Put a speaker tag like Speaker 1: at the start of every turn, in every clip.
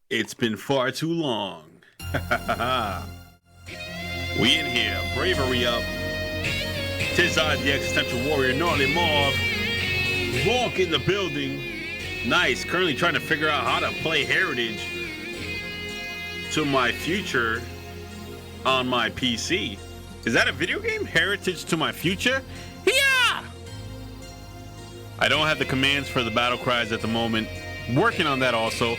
Speaker 1: It's been far too long. We in here, bravery up. Tis I, the existential warrior, Gnarly Marv. Lonk in the building. Nice. Currently trying to figure out how to play Heritage to my future on my PC. Is that a video game? Heritage to my future? Yeah! I don't have the commands for the battle cries at the moment. Working on that also.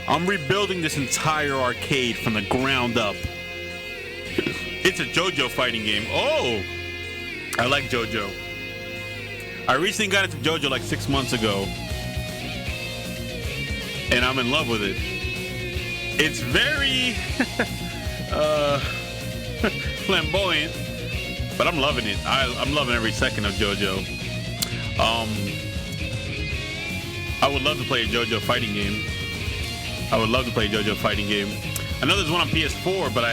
Speaker 1: I'm rebuilding this entire arcade from the ground up. It's a JoJo fighting game. Oh! I like JoJo. I recently got into JoJo like 6 months ago. And I'm in love with it. It's very flamboyant, but I'm loving it. I'm loving every second of JoJo. I would love to play a JoJo fighting game. I would love to play a JoJo fighting game. I know there's one on PS4, but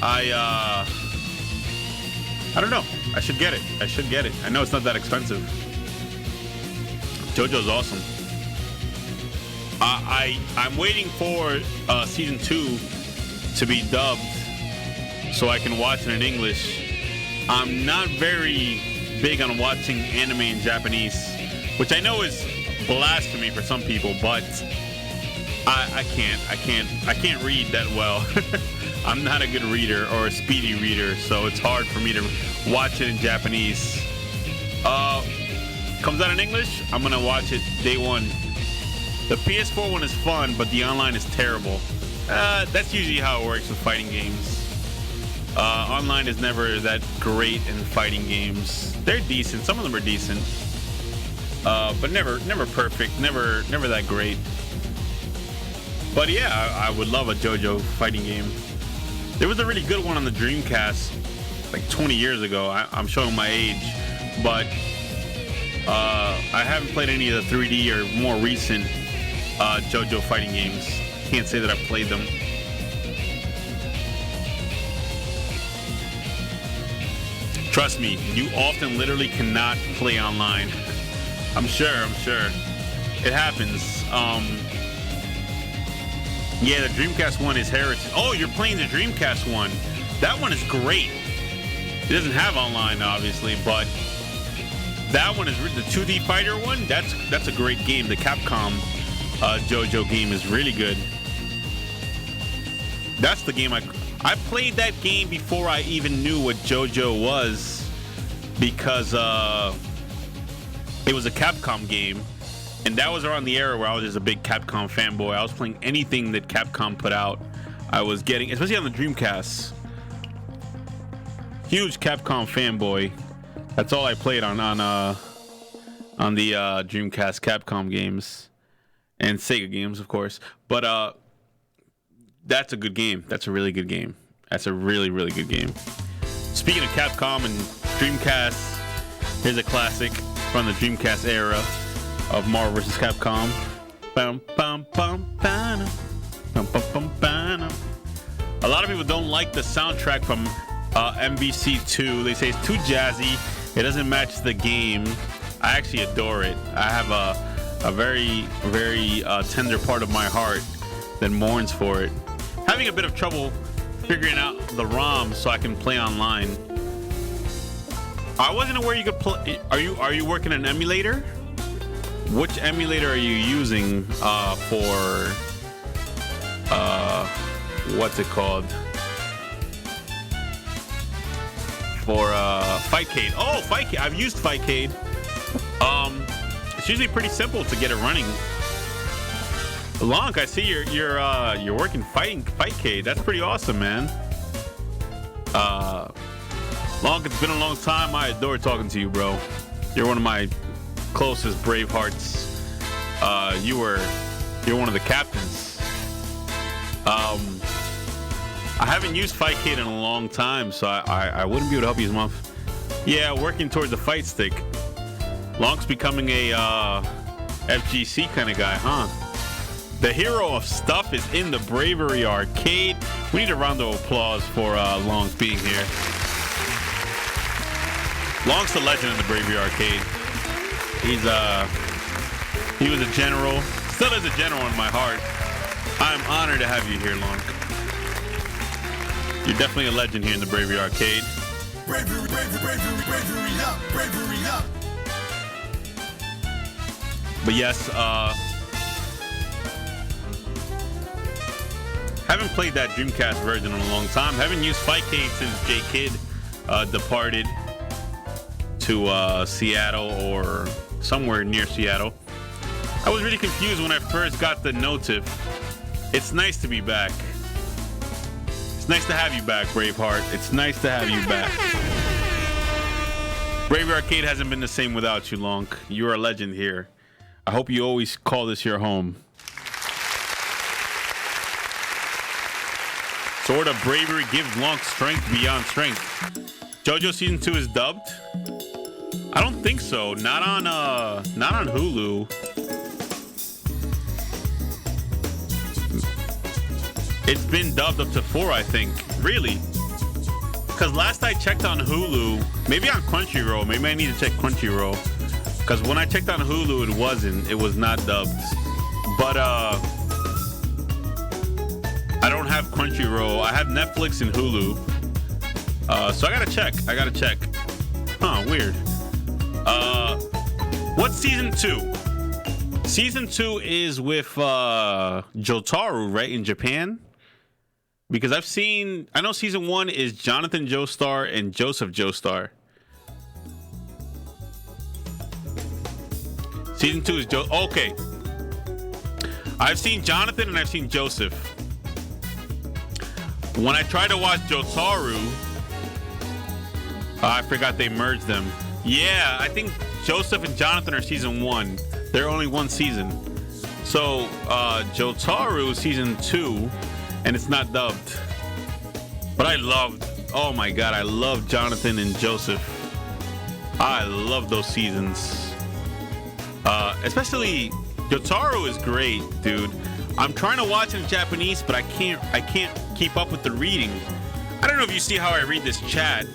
Speaker 1: I don't know. I should get it. I know it's not that expensive. JoJo's awesome. I'm waiting for season 2 to be dubbed so I can watch it in English. I'm not very big on watching anime in Japanese, which I know is blasphemy for some people, but I can't read that well. I'm not a good reader or a speedy reader, so it's hard for me to watch it in Japanese. Comes out in English, I'm gonna watch it day one. The PS4 one is fun, but the online is terrible. That's usually how it works with fighting games. Online is never that great in fighting games. They're decent. Some of them are decent, but never perfect. Never that great. But yeah, I would love a JoJo fighting game. There was a really good one on the Dreamcast, like 20 years ago. I'm showing my age, but I haven't played any of the 3D or more recent JoJo fighting games. Can't say that I've played them. Trust me, you often literally cannot play online. I'm sure. It happens. Yeah, the Dreamcast one is Heritage. Oh, you're playing the Dreamcast one. That one is great. It doesn't have online, obviously, but that one is the 2D fighter one. That's a great game. The Capcom JoJo game is really good. That's the game I played that game before I even knew what JoJo was, because it was a Capcom game, and that was around the era where I was just a big Capcom fanboy. I was playing anything that Capcom put out. I was getting, especially on the Dreamcast. Huge Capcom fanboy. That's all I played on the Dreamcast Capcom games. And Sega games, of course. But that's a good game. That's a really good game. That's a really, really good game. Speaking of Capcom and Dreamcast, here's a classic from the Dreamcast era of Marvel vs. Capcom. A lot of people don't like the soundtrack from MVC2. They say it's too jazzy. It doesn't match the game. I actually adore it. I have a very, very tender part of my heart that mourns for it. Having a bit of trouble figuring out the ROM so I can play online. I wasn't aware you could play. Are you working an emulator? Which emulator are you using for what's it called? For Fightcade. Oh, Fightcade. I've used Fightcade. It's usually pretty simple to get it running. Lonk, I see you're working Fightcade. That's pretty awesome, man. Lonk, it's been a long time. I adore talking to you, bro. You're one of my closest bravehearts. You're one of the captains. I haven't used Fightcade in a long time, so I wouldn't be able to help you as much. Yeah, working towards the fight stick. Lonk's becoming a FGC kind of guy, huh? The hero of stuff is in the Bravery arcade. We need a round of applause for Lonk being here. Lonk's the legend in the Bravery arcade. He was a general, still is a general in my heart. I'm honored to have you here, Lonk. You're definitely a legend here in the Bravery Arcade.
Speaker 2: Bravery, bravery up, bravery up.
Speaker 1: But yes, haven't played that Dreamcast version in a long time. Haven't used Fightcade since J Kid departed to Seattle or somewhere near Seattle. I was really confused when I first got the notif. It's nice to be back. It's nice to have you back, Braveheart. It's nice to have you back. Bravery Arcade hasn't been the same without you, Lonk. You're a legend here. I hope you always call this your home. Sword of Bravery gives Lonk strength beyond strength. JoJo Season 2 is dubbed? I don't think so. Not on Hulu. It's been dubbed up to 4, I think. Really? Because last I checked on Hulu, maybe on Crunchyroll. Maybe I need to check Crunchyroll. Because when I checked on Hulu, it wasn't. It was not dubbed. But I don't have Crunchyroll. I have Netflix and Hulu. So I gotta check. Huh, weird. What's season 2? Season 2 is with Jotaro, right, in Japan? Because I know season 1 is Jonathan Joestar and Joseph Joestar. Season 2 is okay. I've seen Jonathan and I've seen Joseph. When I tried to watch Jotaro, I forgot they merged them. Yeah, I think Joseph and Jonathan are season 1. They're only one season. So Jotaro is season 2, and it's not dubbed. But I loved Jonathan and Joseph. I love those seasons. Especially Jotaro is great, dude. I'm trying to watch it in Japanese, but I can't keep up with the reading. I don't know if you see how I read this chat.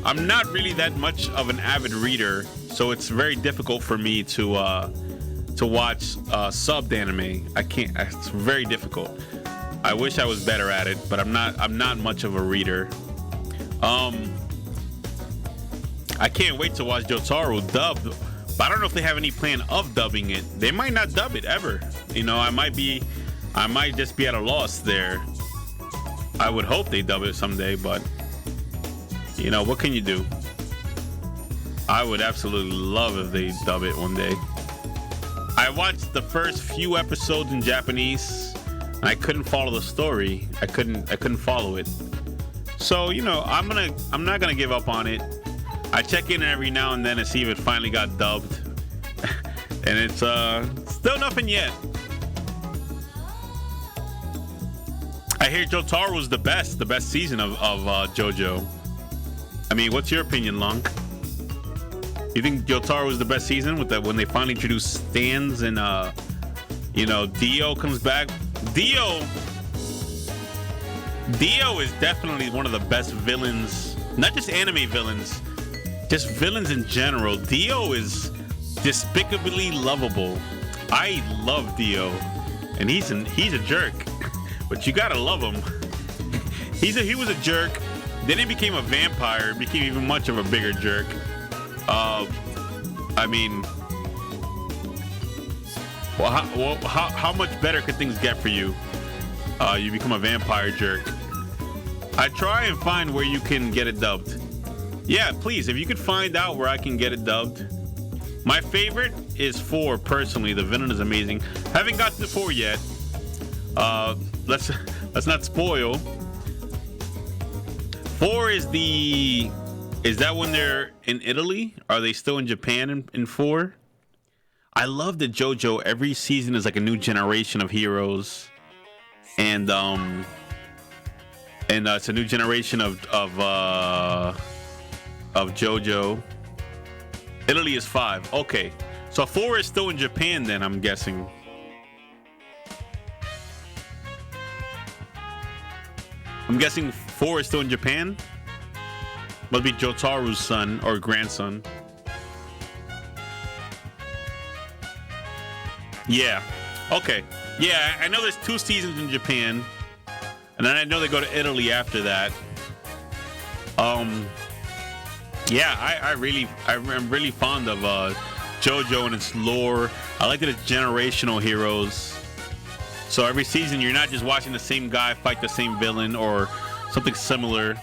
Speaker 1: I'm not really that much of an avid reader, so it's very difficult for me to watch subbed anime. I can't. It's very difficult. I wish I was better at it, but I'm not much of a reader. I can't wait to watch Jotaro dubbed, but I don't know if they have any plan of dubbing it. They might not dub it ever. You know, I might just be at a loss there. I would hope they dub it someday, but you know, what can you do? I would absolutely love if they dub it one day. I watched the first few episodes in Japanese. I couldn't follow the story. I couldn't follow it. So, you know, I'm not gonna give up on it. I check in every now and then to see if it finally got dubbed. And it's still nothing yet. I hear Jotaro was the best season of JoJo. I mean, what's your opinion, Lonk? You think Jotaro was the best season with that when they finally introduced stands and you know, Dio comes back? Dio is definitely one of the best villains, not just anime villains, just villains in general. Dio is despicably lovable. I love Dio, and he's a jerk, but you gotta love him. He was a jerk. Then he became a vampire, became even much of a bigger jerk. I mean, how much better could things get for you? You become a vampire jerk. I try and find where you can get it dubbed. Yeah, please, if you could find out where I can get it dubbed. My favorite is 4, personally. The villain is amazing. Haven't got to 4 yet. Let's not spoil. 4 is that when they're in Italy? Are they still in Japan in 4? I love that JoJo, every season is like a new generation of heroes. And it's a new generation of JoJo. Italy is 5. Okay. So 4 is still in Japan then, I'm guessing. I'm guessing 4 is still in Japan. Must be Jotaro's son or grandson. Yeah. Okay. Yeah, I know there's 2 seasons in Japan, and then I know they go to Italy after that. Yeah, I'm really fond of JoJo and its lore. I like that it's generational heroes. So every season, you're not just watching the same guy fight the same villain or something similar.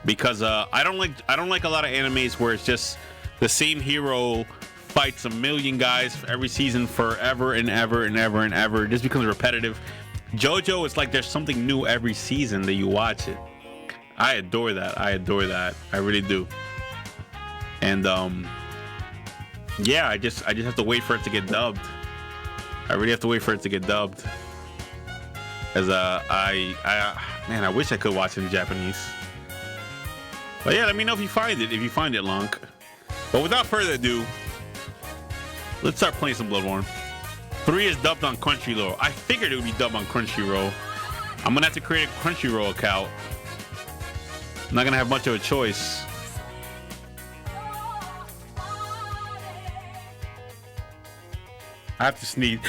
Speaker 1: Because I don't like a lot of animes where it's just the same hero fights a million guys for every season forever and ever and ever and ever. It just becomes repetitive. JoJo, it's like there's something new every season that you watch it. I adore that. I really do. And yeah, I just have to wait for it to get dubbed. I really have to wait for it to get dubbed. As man, I wish I could watch it in Japanese. But yeah, let me know if you find it. Lonk. But without further ado, let's start playing some Bloodborne. 3 is dubbed on Crunchyroll. I figured it would be dubbed on Crunchyroll. I'm gonna have to create a Crunchyroll account. I'm not gonna have much of a choice. I have to sneeze.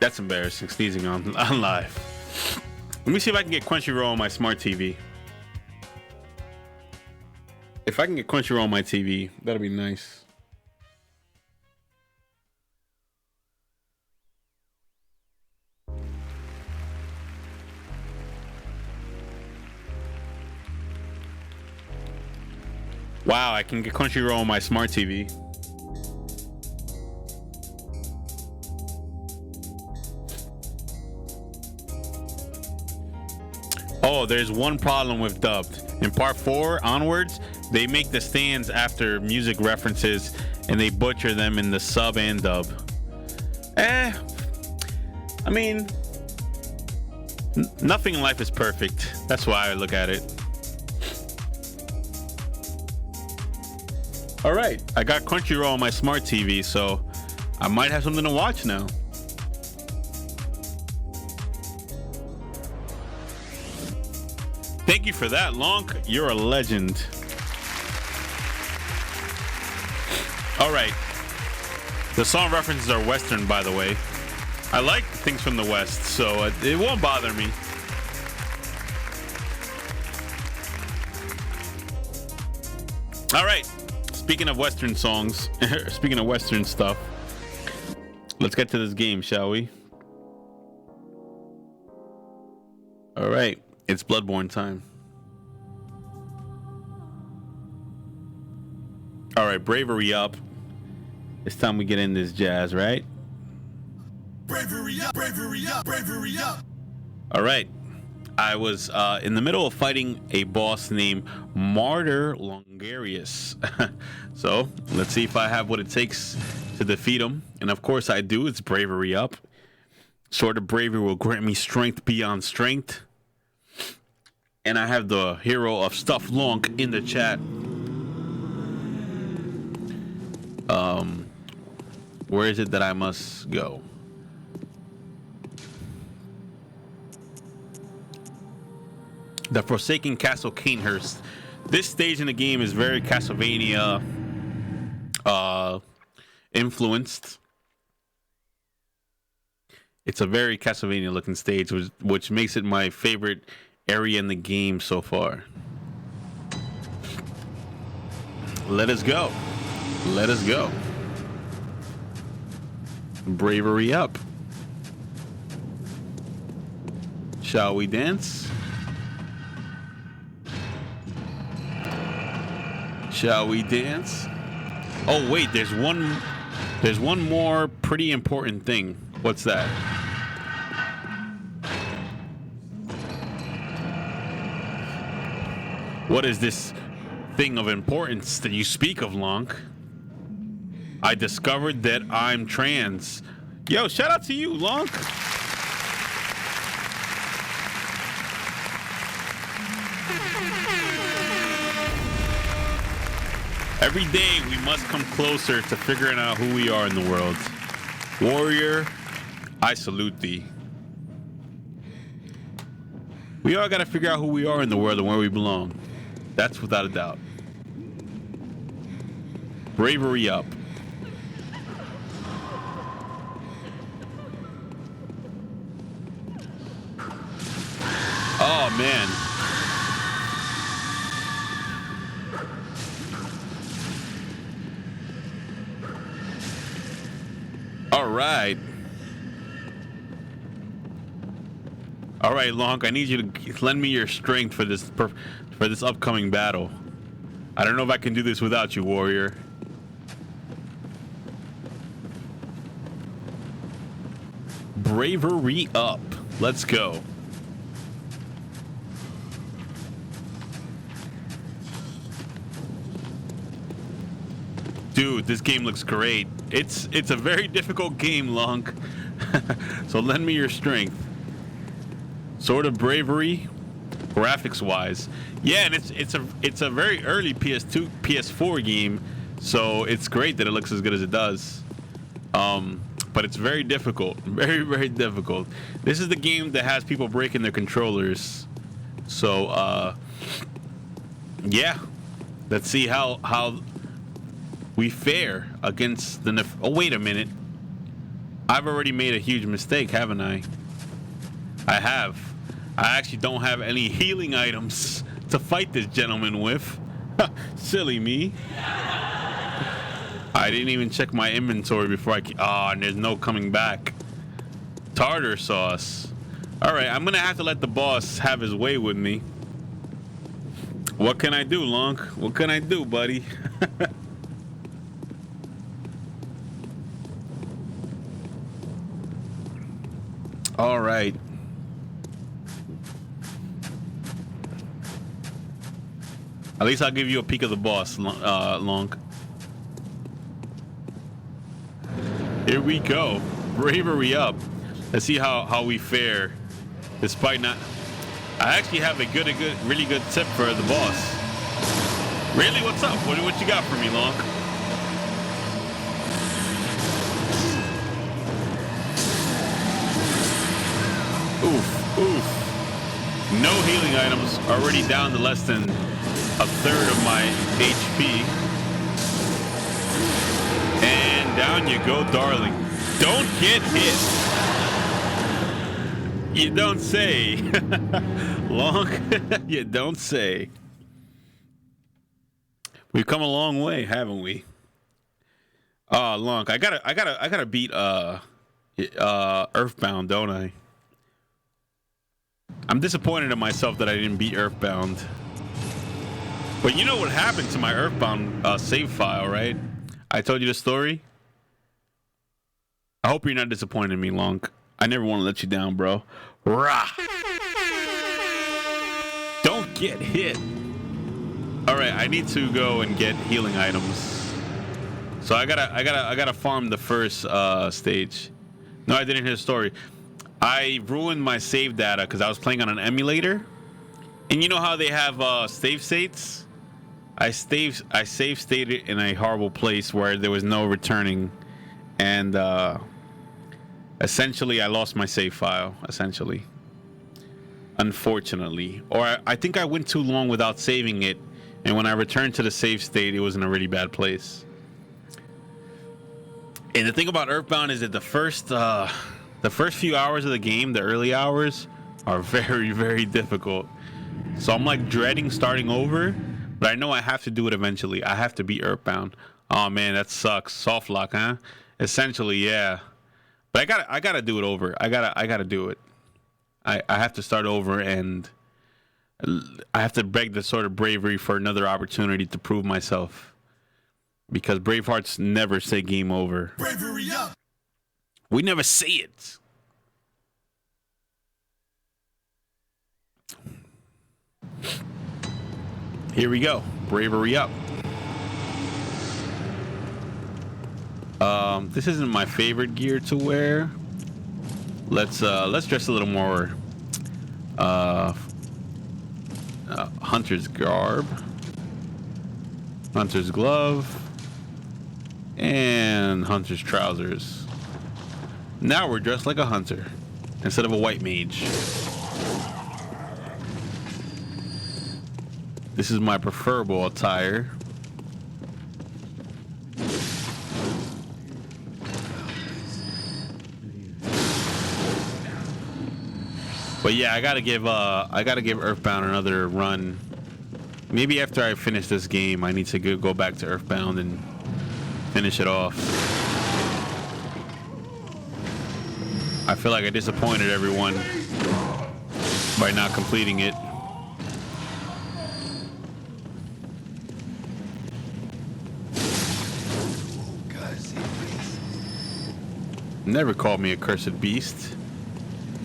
Speaker 1: That's embarrassing, sneezing on live. Let me see if I can get Crunchyroll on my smart TV. If I can get Crunchyroll on my TV, that'll be nice. Wow, I can get Crunchyroll on my smart TV. Oh, there's one problem with dubbed. In part 4 onwards, they make the stands after music references and they butcher them in the sub and dub. I mean, nothing in life is perfect. That's why I look at it. All right, I got Crunchyroll on my smart TV, so I might have something to watch now. Thank you for that, Lonk. You're a legend. All right. The song references are Western, by the way. I like things from the West, so it won't bother me. All right. Speaking of Western songs, speaking of Western stuff, let's get to this game, shall we? All right. It's Bloodborne time. All right, bravery up. It's time we get in this jazz, right?
Speaker 2: Bravery up, bravery up, bravery up.
Speaker 1: All right. I was in the middle of fighting a boss named Martyr Longarius. So let's see if I have what it takes to defeat him. And of course I do. It's bravery up. Sword of Bravery will grant me strength beyond strength. And I have the hero of Stuff Lonk in the chat. Where is it that I must go? The Forsaken Castle Canehurst. This stage in the game is very Castlevania influenced. It's a very Castlevania looking stage, which makes it my favorite area in the game so far. Let us go. Let us go. Bravery up. Shall we dance? Shall we dance? Oh wait, there's one more pretty important thing. What's that? What is this thing of importance that you speak of, Lonk? I discovered that I'm trans. Yo, shout out to you, Lonk. Every day we must come closer to figuring out who we are in the world. Warrior, I salute thee. We all gotta figure out who we are in the world and where we belong. That's without a doubt. Bravery up. man. All right. All right, Lonk, I need you to lend me your strength for this upcoming battle. I don't know if I can do this without you, warrior. Bravery up. Let's go. Dude, this game looks great. It's a very difficult game, Lonk. So lend me your strength. Sword of Bravery, graphics wise. Yeah, and it's a very early PS2, PS4 game, so it's great that it looks as good as it does. But it's very difficult. Very, very difficult. This is the game that has people breaking their controllers. So yeah. Let's see how we fare against the oh, wait a minute. I've already made a huge mistake, haven't I? I have. I actually don't have any healing items to fight this gentleman with. Silly me. I didn't even check my inventory before and there's no coming back. Tartar sauce. All right, I'm gonna have to let the boss have his way with me. What can I do, Lonk? What can I do, buddy? All right. At least I'll give you a peek of the boss, Lonk. Here we go. Bravery up. Let's see how we fare. Despite not... I actually have a really good tip for the boss. Really? What's up? What you got for me, Lonk? Oof, oof. No healing items. Already down to less than a third of my HP. And down you go, darling. Don't get hit. You don't say. Lonk, you don't say. We've come a long way, haven't we? Lonk, I gotta beat Earthbound, don't I? I'm disappointed in myself that I didn't beat Earthbound. But you know what happened to my Earthbound save file, right? I told you the story. I hope you're not disappointed in me, Lonk. I never want to let you down, bro. Rah! Don't get hit. All right, I need to go and get healing items. So I gotta farm the first stage. No, I didn't hear the story. I ruined my save data because I was playing on an emulator, and you know how they have save states. I save stated in a horrible place where there was no returning, and essentially I lost my save file. Essentially, unfortunately, or I think I went too long without saving it, and when I returned to the save state, it was in a really bad place. And the thing about Earthbound is that the first few hours of the game, the early hours, are very, very difficult. So I'm like dreading starting over, but I know I have to do it eventually. I have to beat Earthbound. Oh man, that sucks. Soft lock, huh? Essentially, yeah. But I gotta do it over. I gotta do it. I have to start over, and I have to beg the sort of bravery for another opportunity to prove myself. Because Bravehearts never say game over.
Speaker 2: Bravery up.
Speaker 1: We never say it. Here we go. Bravery up. This isn't my favorite gear to wear. Let's dress a little more hunter's garb, hunter's glove, and hunter's trousers. Now we're dressed like a hunter instead of a white mage. This is my preferable attire. But yeah, I gotta give Earthbound another run. Maybe after I finish this game, I need to go back to Earthbound and finish it off. I feel like I disappointed everyone by not completing it. Never called me a cursed beast.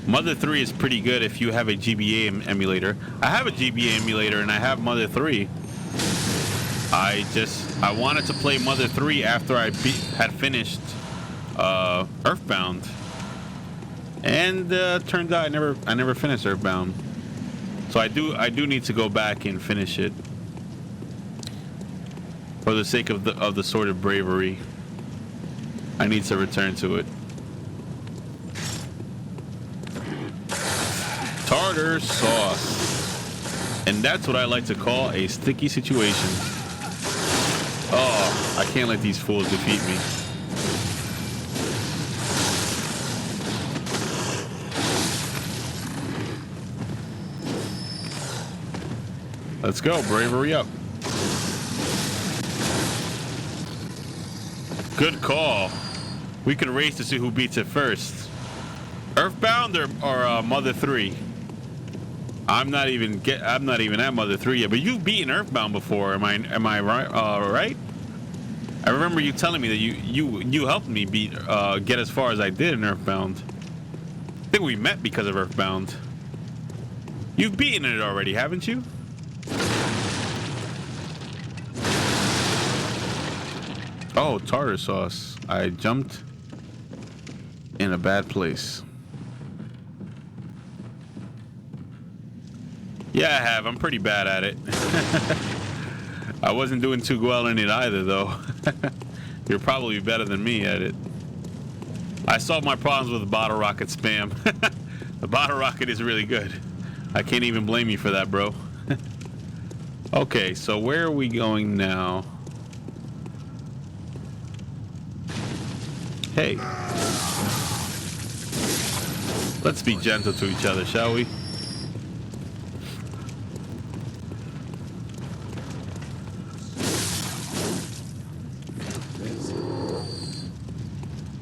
Speaker 1: Mother 3 is pretty good if you have a GBA emulator. I have a GBA emulator and I have Mother 3. I wanted to play Mother 3 after I had finished Earthbound. And turns out I never finished Earthbound. So I do need to go back and finish it. For the sake of the Sword of Bravery. I need to return to it. Tartar sauce. And that's what I like to call a sticky situation. Oh, I can't let these fools defeat me. Let's go, bravery up. Good call. We could race to see who beats it first. Earthbound or Mother 3? I'm not even at Mother 3 yet, but you've beaten Earthbound before. Am I right? Right? I remember you telling me that you helped me get as far as I did in Earthbound. I think we met because of Earthbound. You've beaten it already, haven't you? Oh, tartar sauce. I jumped in a bad place. Yeah, I have. I'm pretty bad at it. I wasn't doing too well in it either, though. You're probably better than me at it. I solved my problems with the bottle rocket spam. The bottle rocket is really good. I can't even blame you for that, bro. Okay, so where are we going now? Hey. Let's be gentle to each other, shall we?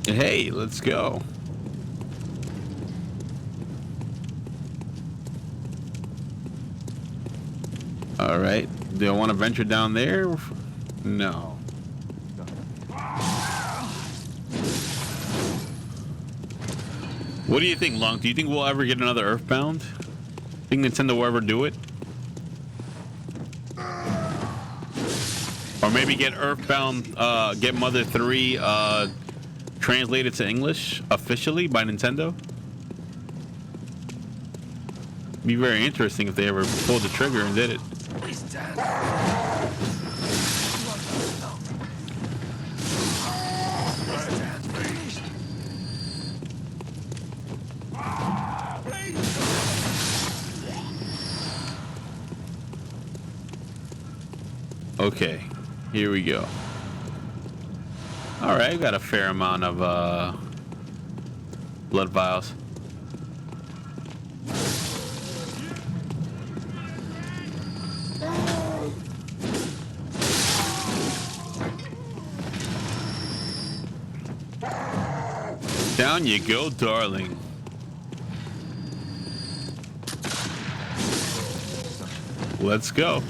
Speaker 1: Hey, let's go. All right. Do I want to venture down there? No. What do you think, Lonk? Do you think we'll ever get another Earthbound? Think Nintendo will ever do it? Or maybe get Earthbound, get Mother 3 translated to English officially by Nintendo? Be very interesting if they ever pulled the trigger and did it. Okay, here we go. All right, got a fair amount of blood vials. Down you go, darling. Let's go.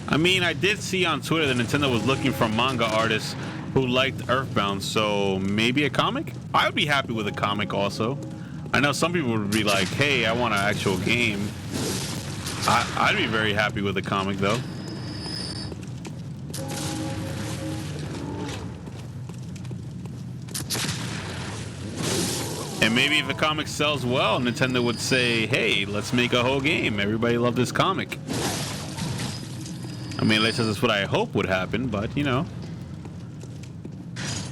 Speaker 1: I mean, I did see on Twitter that Nintendo was looking for manga artists who liked Earthbound, so maybe a comic? I would be happy with a comic also. I know some people would be like, hey, I want an actual game. I'd be very happy with a comic, though. And maybe if a comic sells well, Nintendo would say, hey, let's make a whole game. Everybody loved this comic. I mean, at least that's what I hope would happen, but, you know.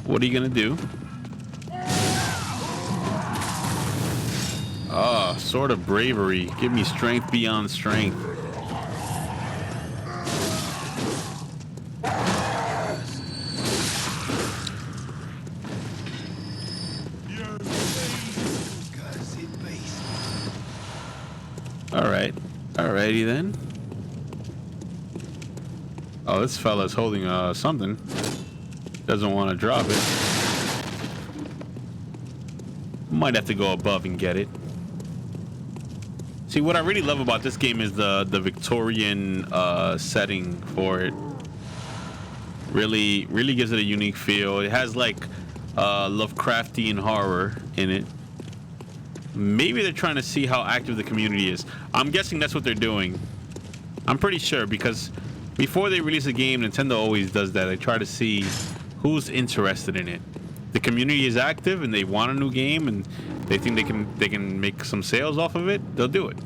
Speaker 1: What are you going to do? Ah, Sword of Bravery. Give me strength beyond strength. All right. Alrighty then. Oh, this fella's holding something. Doesn't want to drop it. Might have to go above and get it. See, what I really love about this game is the Victorian setting for it. Really gives it a unique feel. It has like Lovecraftian horror in it. Maybe they're trying to see how active the community is. I'm guessing that's what they're doing. I'm pretty sure, because before they release a game, Nintendo always does that. They try to see who's interested in it. The community is active and they want a new game and they think they can make some sales off of it, they'll do it.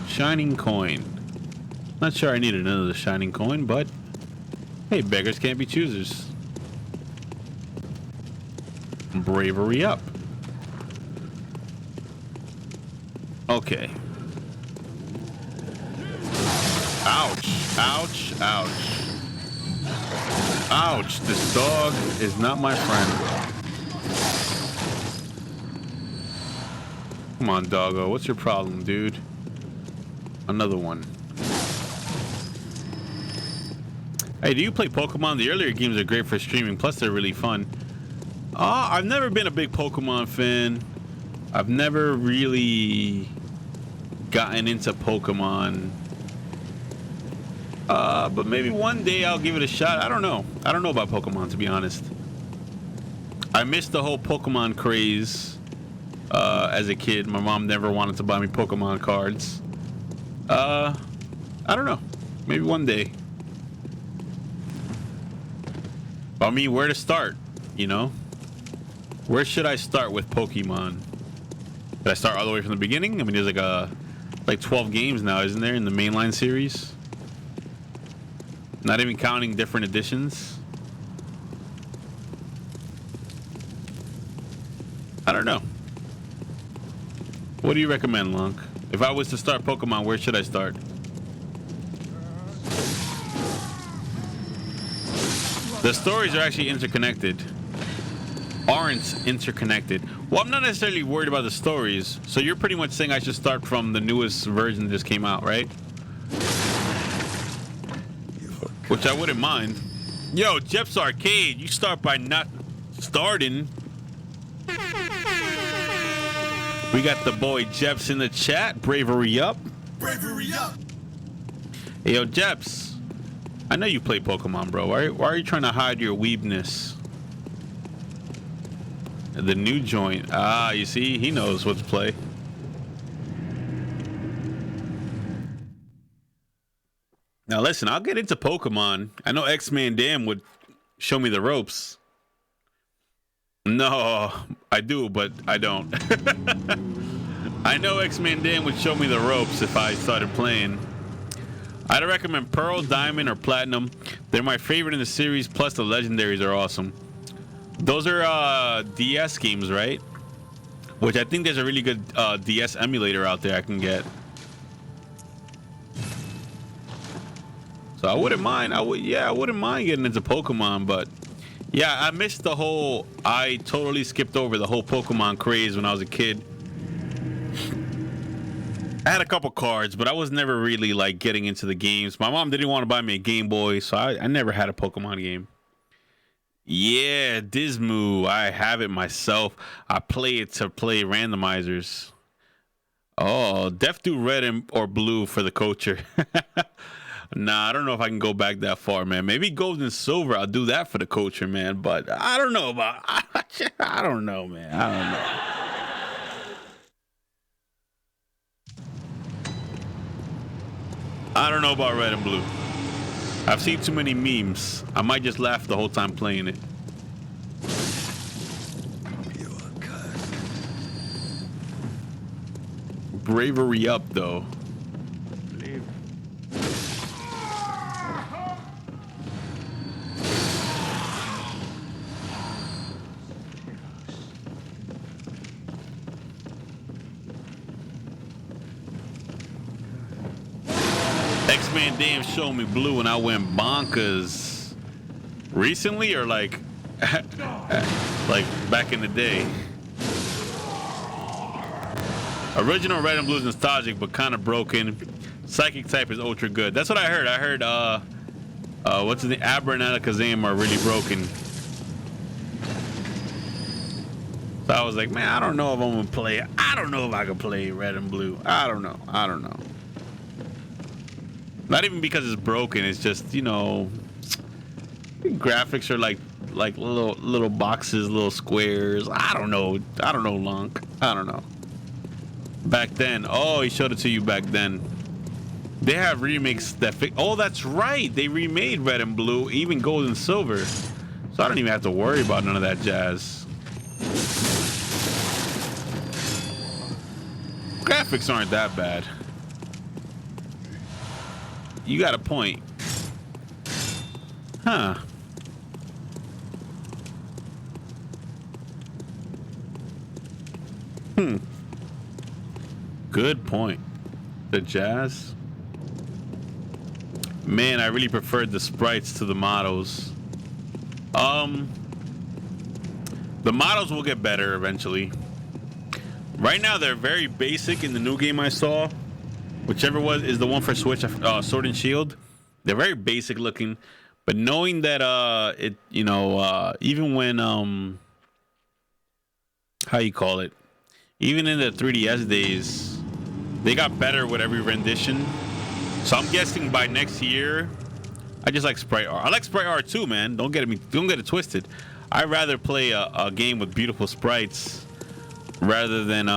Speaker 1: Shining coin. Not sure I need another shining coin, but hey, beggars can't be choosers. Bravery up. Okay. Ouch. Ouch. Ouch. Ouch. This dog is not my friend. Come on, doggo. What's your problem, dude? Another one. Hey, do you play Pokemon? The earlier games are great for streaming, plus they're really fun. I've never been a big Pokemon fan. I've never really gotten into Pokemon. But maybe one day I'll give it a shot. I don't know. I don't know about Pokemon, to be honest. I missed the whole Pokemon craze as a kid. My mom never wanted to buy me Pokemon cards. I don't know. Maybe one day. I mean, where to start, you know? Where should I start with Pokemon? Did I start all the way from the beginning? I mean, there's like 12 games now, isn't there, in the mainline series? Not even counting different editions. I don't know. What do you recommend, Lonk? If I was to start Pokemon, where should I start? The stories are actually interconnected. Aren't interconnected. Well, I'm not necessarily worried about the stories. So you're pretty much saying I should start from the newest version that just came out, right? Which I wouldn't mind. Yo, Jeff's Arcade, you start by not starting. We got the boy Jeps in the chat. Bravery up.
Speaker 2: Bravery up.
Speaker 1: Hey, yo, Jeps. I know you play Pokemon, bro. Why are you trying to hide your weebness? The new joint. Ah, you see? He knows what to play. Now, listen, I'll get into Pokemon. I know X-Man Dan would show me the ropes. No, I do, but I don't. I know X-Man Dan would show me the ropes if I started playing. I'd recommend Pearl, Diamond, or Platinum. They're my favorite in the series, plus the legendaries are awesome. Those are DS games, right? Which I think there's a really good DS emulator out there I can get. So I wouldn't mind. I wouldn't mind getting into Pokemon, but yeah, I missed the whole. I totally skipped over the whole Pokemon craze when I was a kid. I had a couple cards, but I was never really like getting into the games. My mom didn't want to buy me a Game Boy, so I never had a Pokemon game. Yeah, Dismoo. I have it myself. I play it to play randomizers. Oh, Def do red or blue for the culture. Nah, I don't know if I can go back that far, man. Maybe gold and silver. I'll do that for the culture, man. But I don't know about. I don't know, man. I don't know. I don't know about red and blue. I've seen too many memes. I might just laugh the whole time playing it. Bravery up, though. X-Man damn showed me blue and I went bonkers. Recently or like Like back in the day. Original Red and Blue is nostalgic but kind of broken. Psychic type is ultra good. That's what I heard. I heard what's his name? Abra and Alakazam are really broken. So I was like, man, I don't know if I'm gonna play. I don't know if I can play Red and Blue. I don't know. Not even because it's broken. It's just, you know, graphics are like little boxes, little squares. I don't know, Lonk. I don't know. Back then, oh, he showed it to you back then. They have remakes that oh, that's right. They remade Red and Blue, even Gold and Silver. So I don't even have to worry about none of that jazz. Graphics aren't that bad. You got a point. Huh. Good point. The jazz. Man, I really preferred the sprites to the models. The models will get better eventually. Right now, they're very basic in the new game I saw. Whichever was is the one for Switch, Sword and Shield. They're very basic looking, but knowing that it, you know, even when how you call it, even in the 3DS days, they got better with every rendition. So I'm guessing by next year, I just like sprite art. I like sprite art too, man. Don't get it twisted. I'd rather play a game with beautiful sprites rather than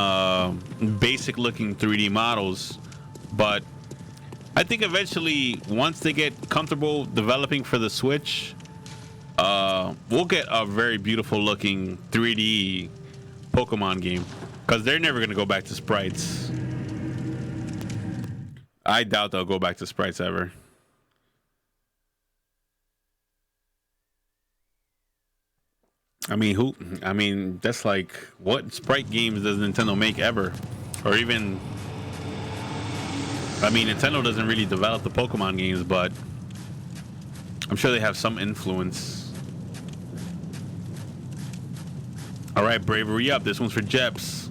Speaker 1: basic looking 3D models. But I think eventually, once they get comfortable developing for the Switch, we'll get a very beautiful looking 3D Pokemon game, because they're never going to go back to sprites. I doubt they'll go back to sprites ever. I mean, that's like, what sprite games does Nintendo make ever? Or even, I mean, Nintendo doesn't really develop the Pokemon games, but I'm sure they have some influence. All right, Bravery up. This one's for Jeps.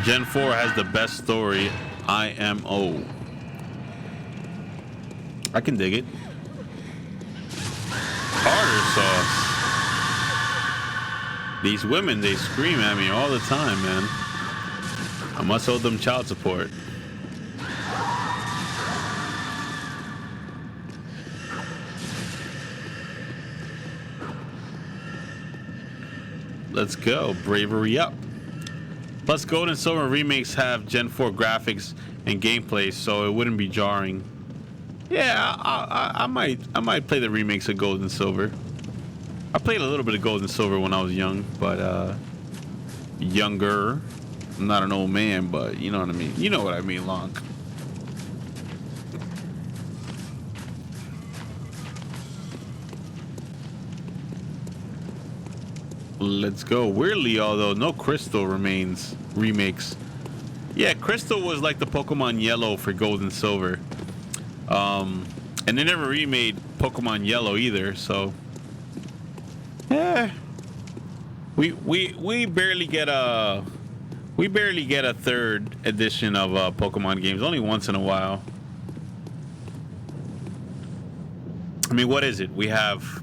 Speaker 1: Gen 4 has the best story, IMO. I can dig it. Tartar sauce. These women, they scream at me all the time, man. I must owe them child support. Let's go. Bravery up. Plus, Gold and Silver remakes have Gen 4 graphics and gameplay, so it wouldn't be jarring. Yeah, I might play the remakes of Gold and Silver. I played a little bit of Gold and Silver when I was young, but younger. I'm not an old man, but you know what I mean. You know what I mean, Lonk. Let's go. Weirdly, although no Crystal remakes. Yeah, Crystal was like the Pokemon Yellow for Gold and Silver. And they never remade Pokemon Yellow either, so we barely get a third edition of Pokemon games, only once in a while. I mean, what is it? We have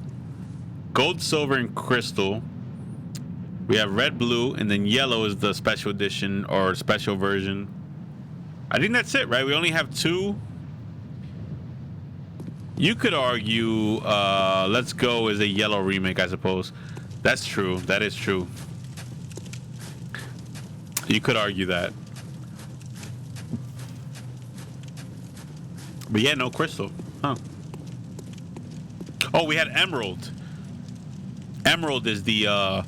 Speaker 1: Gold, Silver, and Crystal. We have Red, Blue, and then Yellow is the special edition or special version. I think that's it, right? We only have two. You could argue Let's Go is a Yellow remake, I suppose. That's true. That is true. You could argue that. But yeah, no Crystal. Huh. Oh, we had Emerald. Emerald is the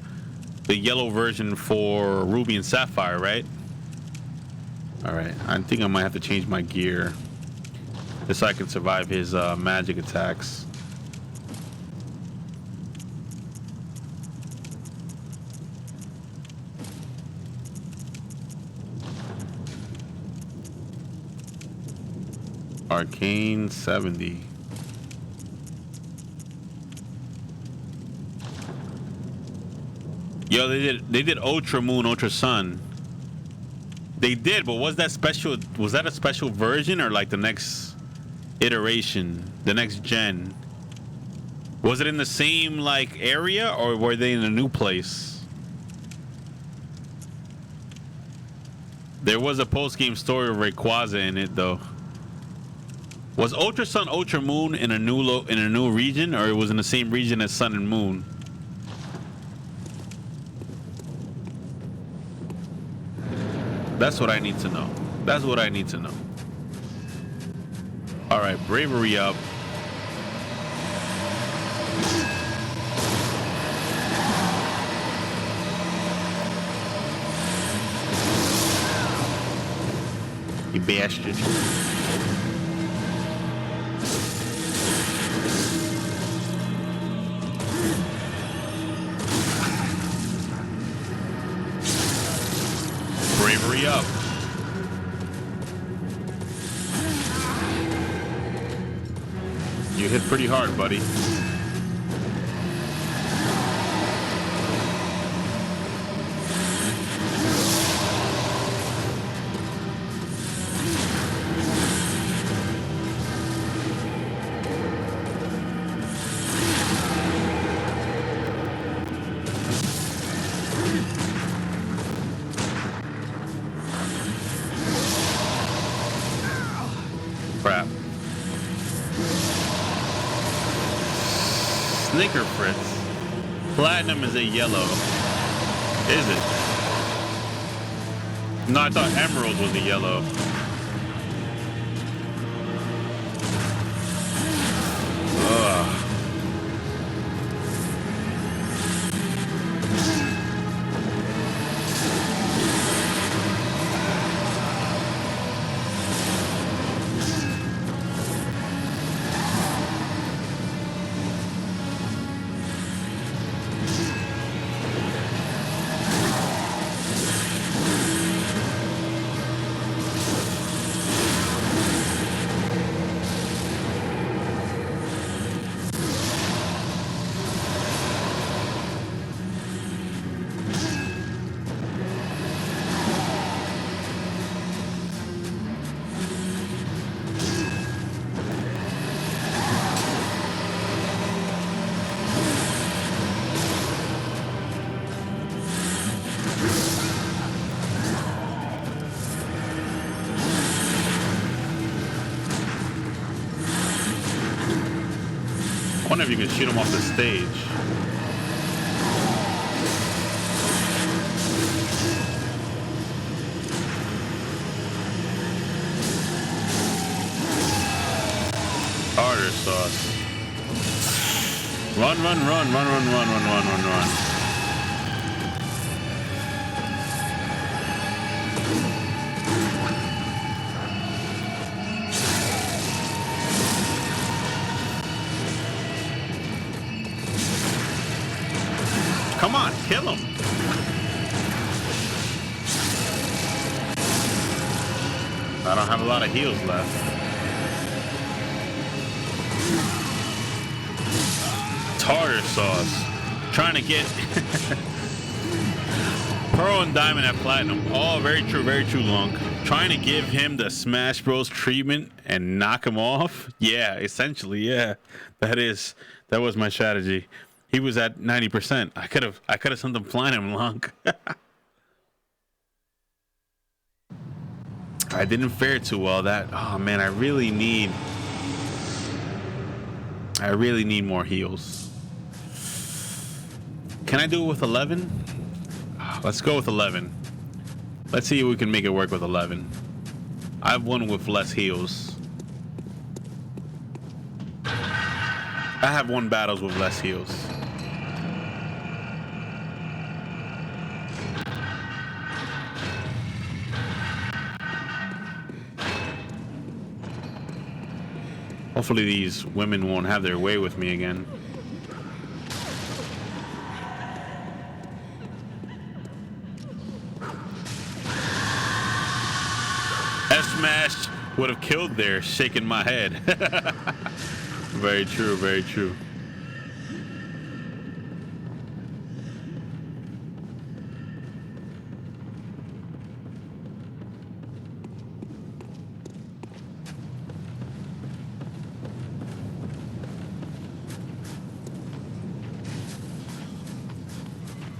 Speaker 1: yellow version for Ruby and Sapphire, right? All right. I think I might have to change my gear just so I can survive his magic attacks. Arcane 70. Yo, they did Ultra Moon, Ultra Sun. They did, but was that special? Was that a special version or like the next iteration, the next gen? Was it in the same like area or were they in a new place? There was a post-game story of Rayquaza in it though. Was Ultra Sun, Ultra Moon in a new region, or it was in the same region as Sun and Moon? That's what I need to know. That's what I need to know. All right, Bravery up. You bastard. Bravery up. You hit pretty hard, buddy. Crap. Snicker Fritz. Platinum is a yellow. Is it? No, I thought Emerald was a yellow. Ugh. I wonder if you can shoot him off the stage. Tartar sauce. Run, run, run, run, run, run, run, run, run, run. Come on, kill him. I don't have a lot of heals left. Tartar sauce. Trying to get Pearl and Diamond at Platinum. Oh, very true, Lonk. Trying to give him the Smash Bros treatment and knock him off. Yeah, essentially, yeah. That was my strategy. He was at 90%. I could have sent him Platinum, Lonk. I didn't fare too well. Oh man, I really need more heals. Can I do it with 11? Let's go with 11. Let's see if we can make it work with 11. I have one with less heals. I have one battles with less heals. Hopefully these women won't have their way with me again. F smash would have killed there, shaking my head. Very true, very true.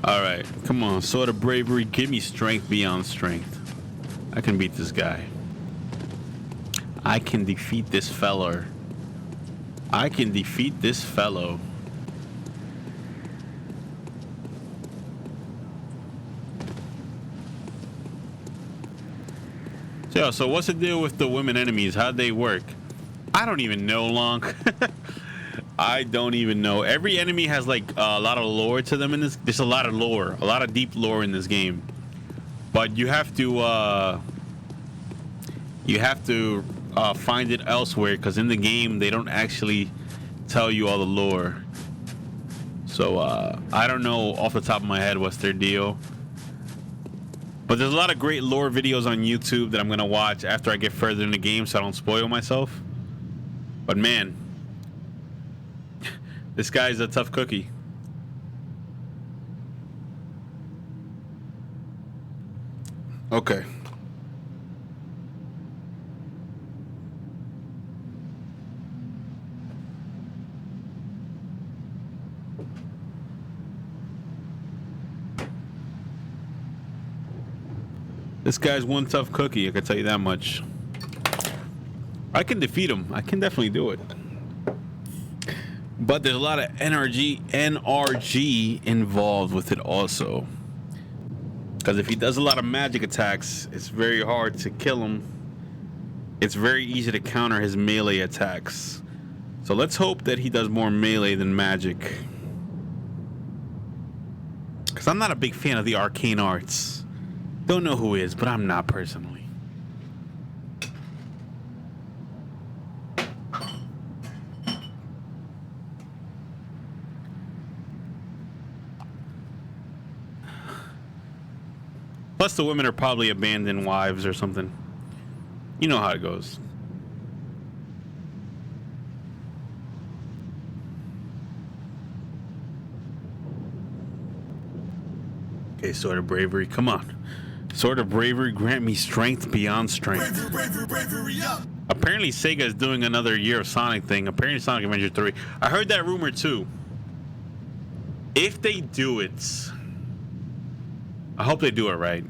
Speaker 1: All right, come on, Sword of Bravery, give me strength beyond strength. I can beat this guy. I can defeat this feller. I can defeat this fellow. So what's the deal with the women enemies? How'd they work? I don't even know, Lonk. I don't even know. Every enemy has like a lot of lore to them in this. There's a lot of lore, a lot of deep lore in this game. But you have to find it elsewhere, because in the game they don't actually tell you all the lore. So I don't know off the top of my head what's their deal. But there's a lot of great lore videos on YouTube that I'm gonna watch after I get further in the game, so I don't spoil myself. But man, this guy's a tough cookie. Okay. This guy's one tough cookie, I can tell you that much. I can defeat him. I can definitely do it. But there's a lot of NRG involved with it also. Because if he does a lot of magic attacks, it's very hard to kill him. It's very easy to counter his melee attacks. So let's hope that he does more melee than magic. Because I'm not a big fan of the arcane arts. Don't know who is, but I'm not personally. Plus the women are probably abandoned wives or something. You know how it goes. Okay, Sword of Bravery, come on. Sword of Bravery, grant me strength beyond strength.
Speaker 2: Bravery up.
Speaker 1: Apparently Sega is doing another Year of Sonic thing. Apparently Sonic Adventure 3. I heard that rumor too. If they do it, I hope they do it right.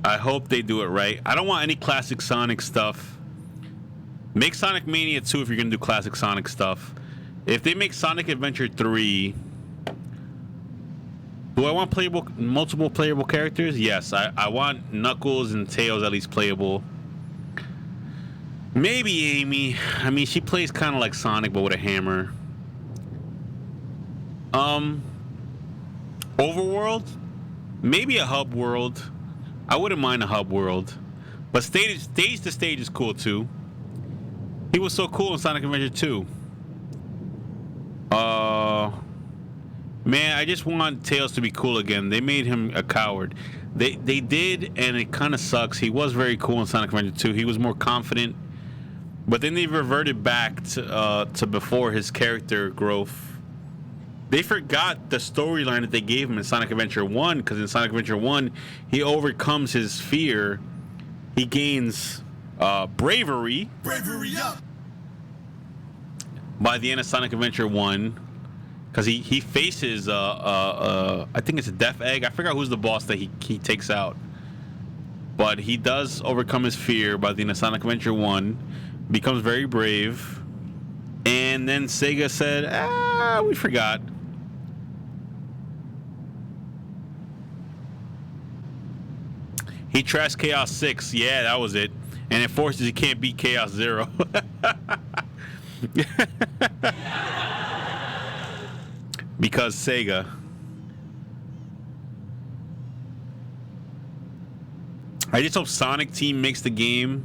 Speaker 1: I hope they do it right. I don't want any classic Sonic stuff. Make Sonic Mania 2 if you're going to do classic Sonic stuff. If they make Sonic Adventure 3... Do I want multiple playable characters? Yes, I want Knuckles and Tails at least playable. Maybe Amy. I mean, she plays kind of like Sonic, but with a hammer. Overworld? Maybe a hub world. I wouldn't mind a hub world. But stage to stage is cool too. He was so cool in Sonic Adventure 2. Man, I just want Tails to be cool again. They made him a coward. They did, and it kind of sucks. He was very cool in Sonic Adventure 2. He was more confident. But then they reverted back to before his character growth. They forgot the storyline that they gave him in Sonic Adventure 1, because in Sonic Adventure 1, he overcomes his fear. He gains bravery.
Speaker 2: Bravery up.
Speaker 1: By the end of Sonic Adventure 1. Because he faces, I think it's a Death Egg. I forgot who's the boss that he takes out. But he does overcome his fear by the end of Sonic Adventure 1. Becomes very brave. And then Sega said, we forgot. He trashed Chaos 6. Yeah, that was it. And it forces he can't beat Chaos 0. Because Sega. I just hope Sonic Team makes the game.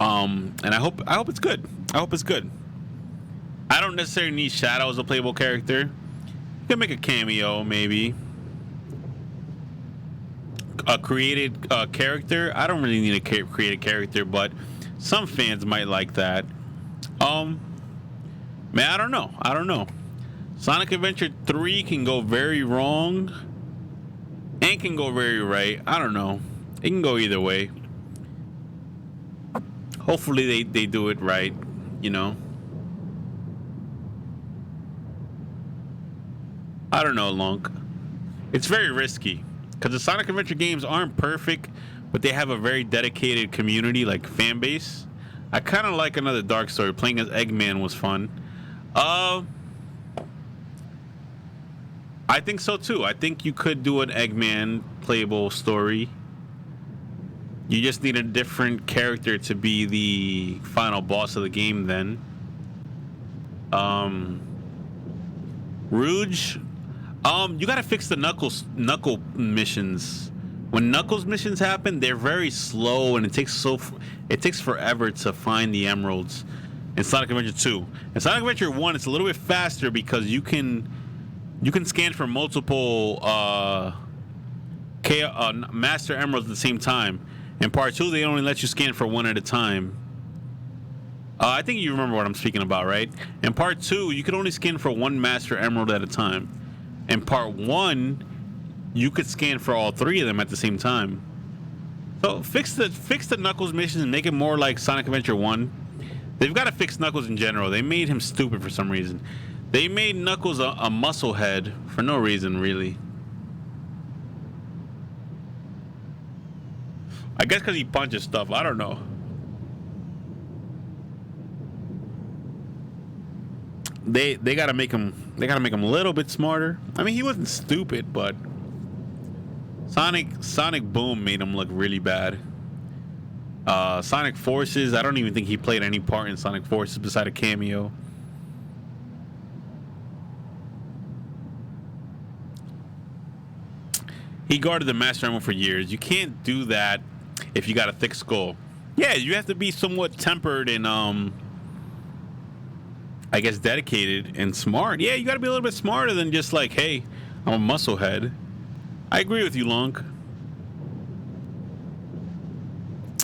Speaker 1: And I hope it's good. I hope it's good. I don't necessarily need Shadow as a playable character. You can make a cameo, maybe. a created character. I don't really need a created character, but some fans might like that. Man, I don't know. I don't know. Sonic Adventure 3 can go very wrong and can go very right. I don't know. It can go either way. Hopefully they do it right, you know. I don't know, Lonk. It's very risky because the Sonic Adventure games aren't perfect, but they have a very dedicated community, like fan base. I kind of like another Dark Story. Playing as Eggman was fun. I think so too. I think you could do an Eggman playable story. You just need a different character to be the final boss of the game then. Rouge. You gotta fix the Knuckle missions. When Knuckles missions happen, they're very slow and it takes forever to find the emeralds in Sonic Adventure 2. In Sonic Adventure 1, it's a little bit faster because you can scan for multiple master emeralds at the same time. In part 2, they only let you scan for one at a time. I think you remember what I'm speaking about, right? In part 2, you could only scan for one master emerald at a time. In part 1, you could scan for all three of them at the same time. So fix the Knuckles missions and make it more like Sonic Adventure 1. They've got to fix Knuckles in general. They made him stupid for some reason. They made Knuckles a muscle head for no reason, really. I guess because he punches stuff. I don't know. They gotta make him a little bit smarter. I mean, he wasn't stupid, but Sonic Boom made him look really bad. Sonic Forces, I don't even think he played any part in Sonic Forces beside a cameo. He guarded the Master Emerald for years. You can't do that if you got a thick skull. Yeah, you have to be somewhat tempered and I guess dedicated and smart. Yeah, you got to be a little bit smarter than just like, hey, I'm a muscle head. I agree with you, Lonk.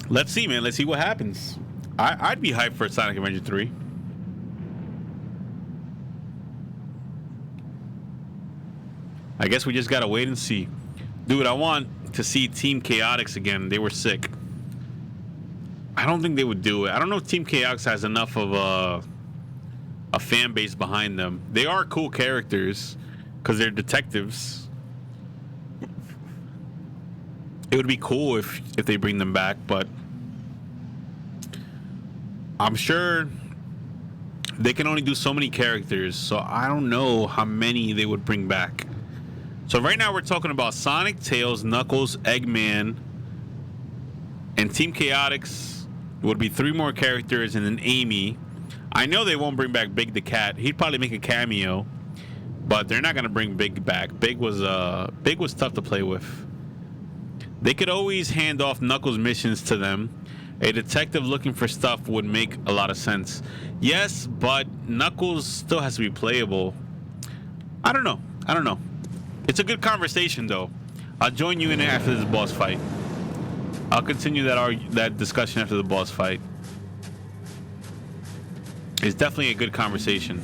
Speaker 1: Let's see, man. Let's see what happens. I'd be hyped for Sonic Adventure 3. I guess we just gotta wait and see. Dude, I want to see Team Chaotix again. They were sick. I don't think they would do it. I don't know if Team Chaotix has enough of a fan base behind them. They are cool characters because they're detectives. It would be cool if they bring them back, but I'm sure they can only do so many characters, so I don't know how many they would bring back. So right now we're talking about Sonic, Tails, Knuckles, Eggman, and Team Chaotix. It would be 3 more characters, and then Amy. I know they won't bring back Big the Cat. He'd probably make a cameo, but they're not gonna bring Big back. Big was tough to play with. They could always hand off Knuckles missions to them. A detective looking for stuff would make a lot of sense. Yes, but Knuckles still has to be playable. I don't know. It's a good conversation, though. I'll join you in there after this boss fight. I'll continue that discussion after the boss fight. It's definitely a good conversation.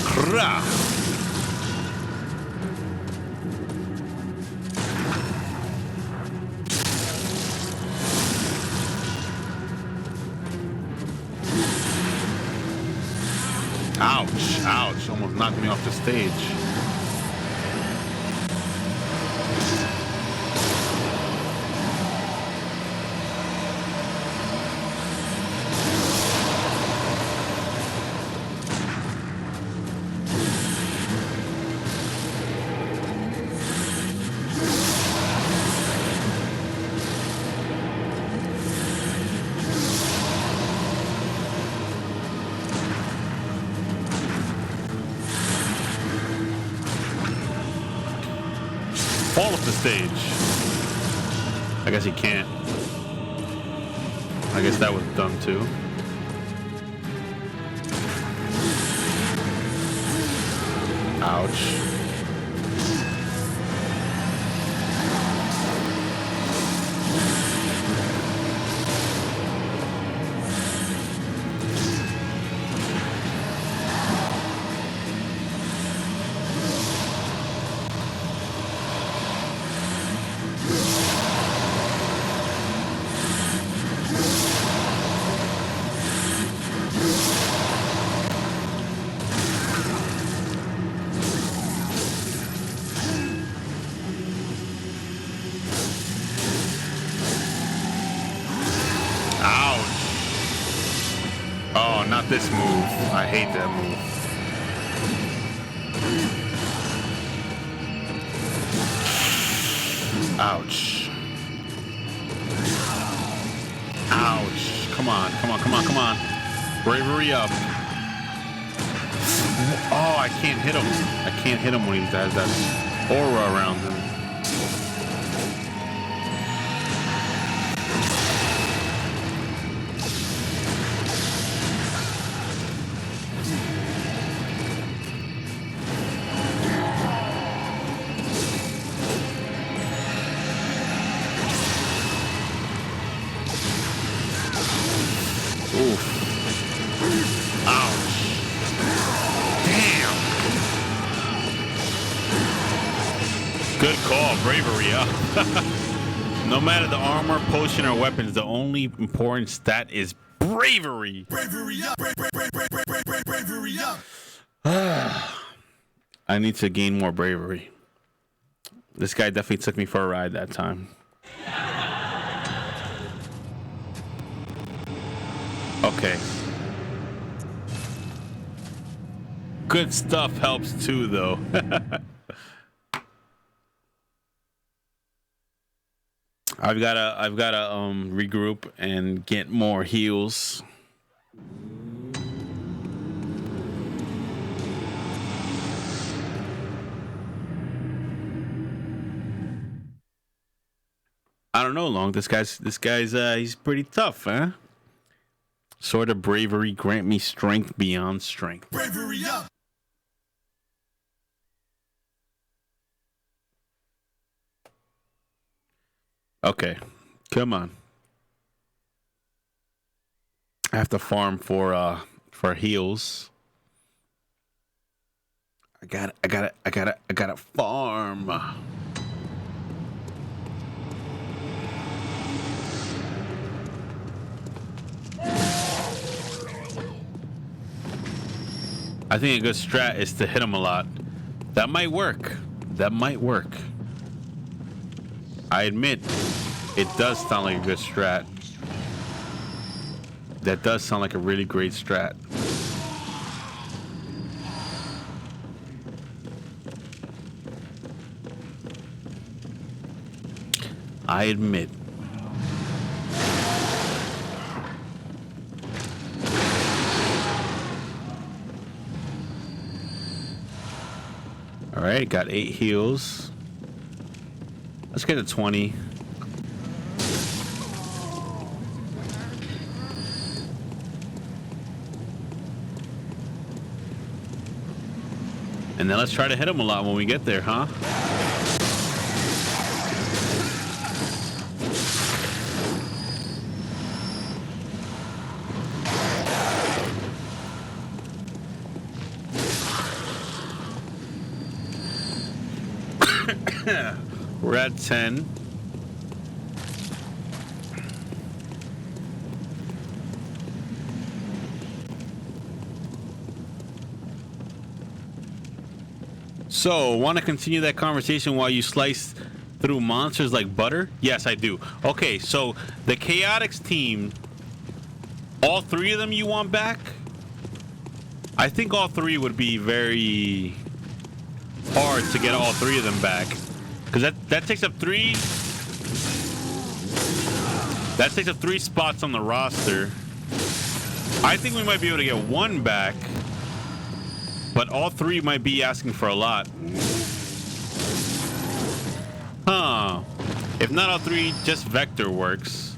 Speaker 1: Krah. Ouch, almost knocked me off the stage. fall off the stage. I guess he can't. I guess that was dumb too. Ouch. Oh, not this move. I hate that move. Ouch. Ouch. Come on, come on, come on, come on. Bravery up. Oh, I can't hit him. I can't hit him when he has that aura around him. Oof. Ouch. Damn. Good call, bravery up. No matter the armor, potion, or weapons, the only important stat is bravery.
Speaker 2: Bravery up. Bravery up.
Speaker 1: I need to gain more bravery. This guy definitely took me for a ride that time. Okay. Good stuff helps too, though. I've gotta regroup and get more heals. I don't know, Lonk. This guy's he's pretty tough, huh? Sword of bravery, grant me strength beyond strength.
Speaker 2: Bravery up.
Speaker 1: Okay, come on. I have to farm for heals. I gotta farm. I think a good strat is to hit him a lot. That might work. That might work. I admit, it does sound like a good strat. That does sound like a really great strat. I admit. All right, got 8 heals. Let's get to 20. And then let's try to hit him a lot when we get there, huh? We're at 10. So, want to continue that conversation while you slice through monsters like butter? Yes, I do. Okay, so the Chaotix team, all 3 of them you want back? I think all 3 would be very hard to get all 3 of them back. Because that takes up 3... That takes up 3 spots on the roster. I think we might be able to get 1 back. But all 3 might be asking for a lot. If not all three, just Vector works.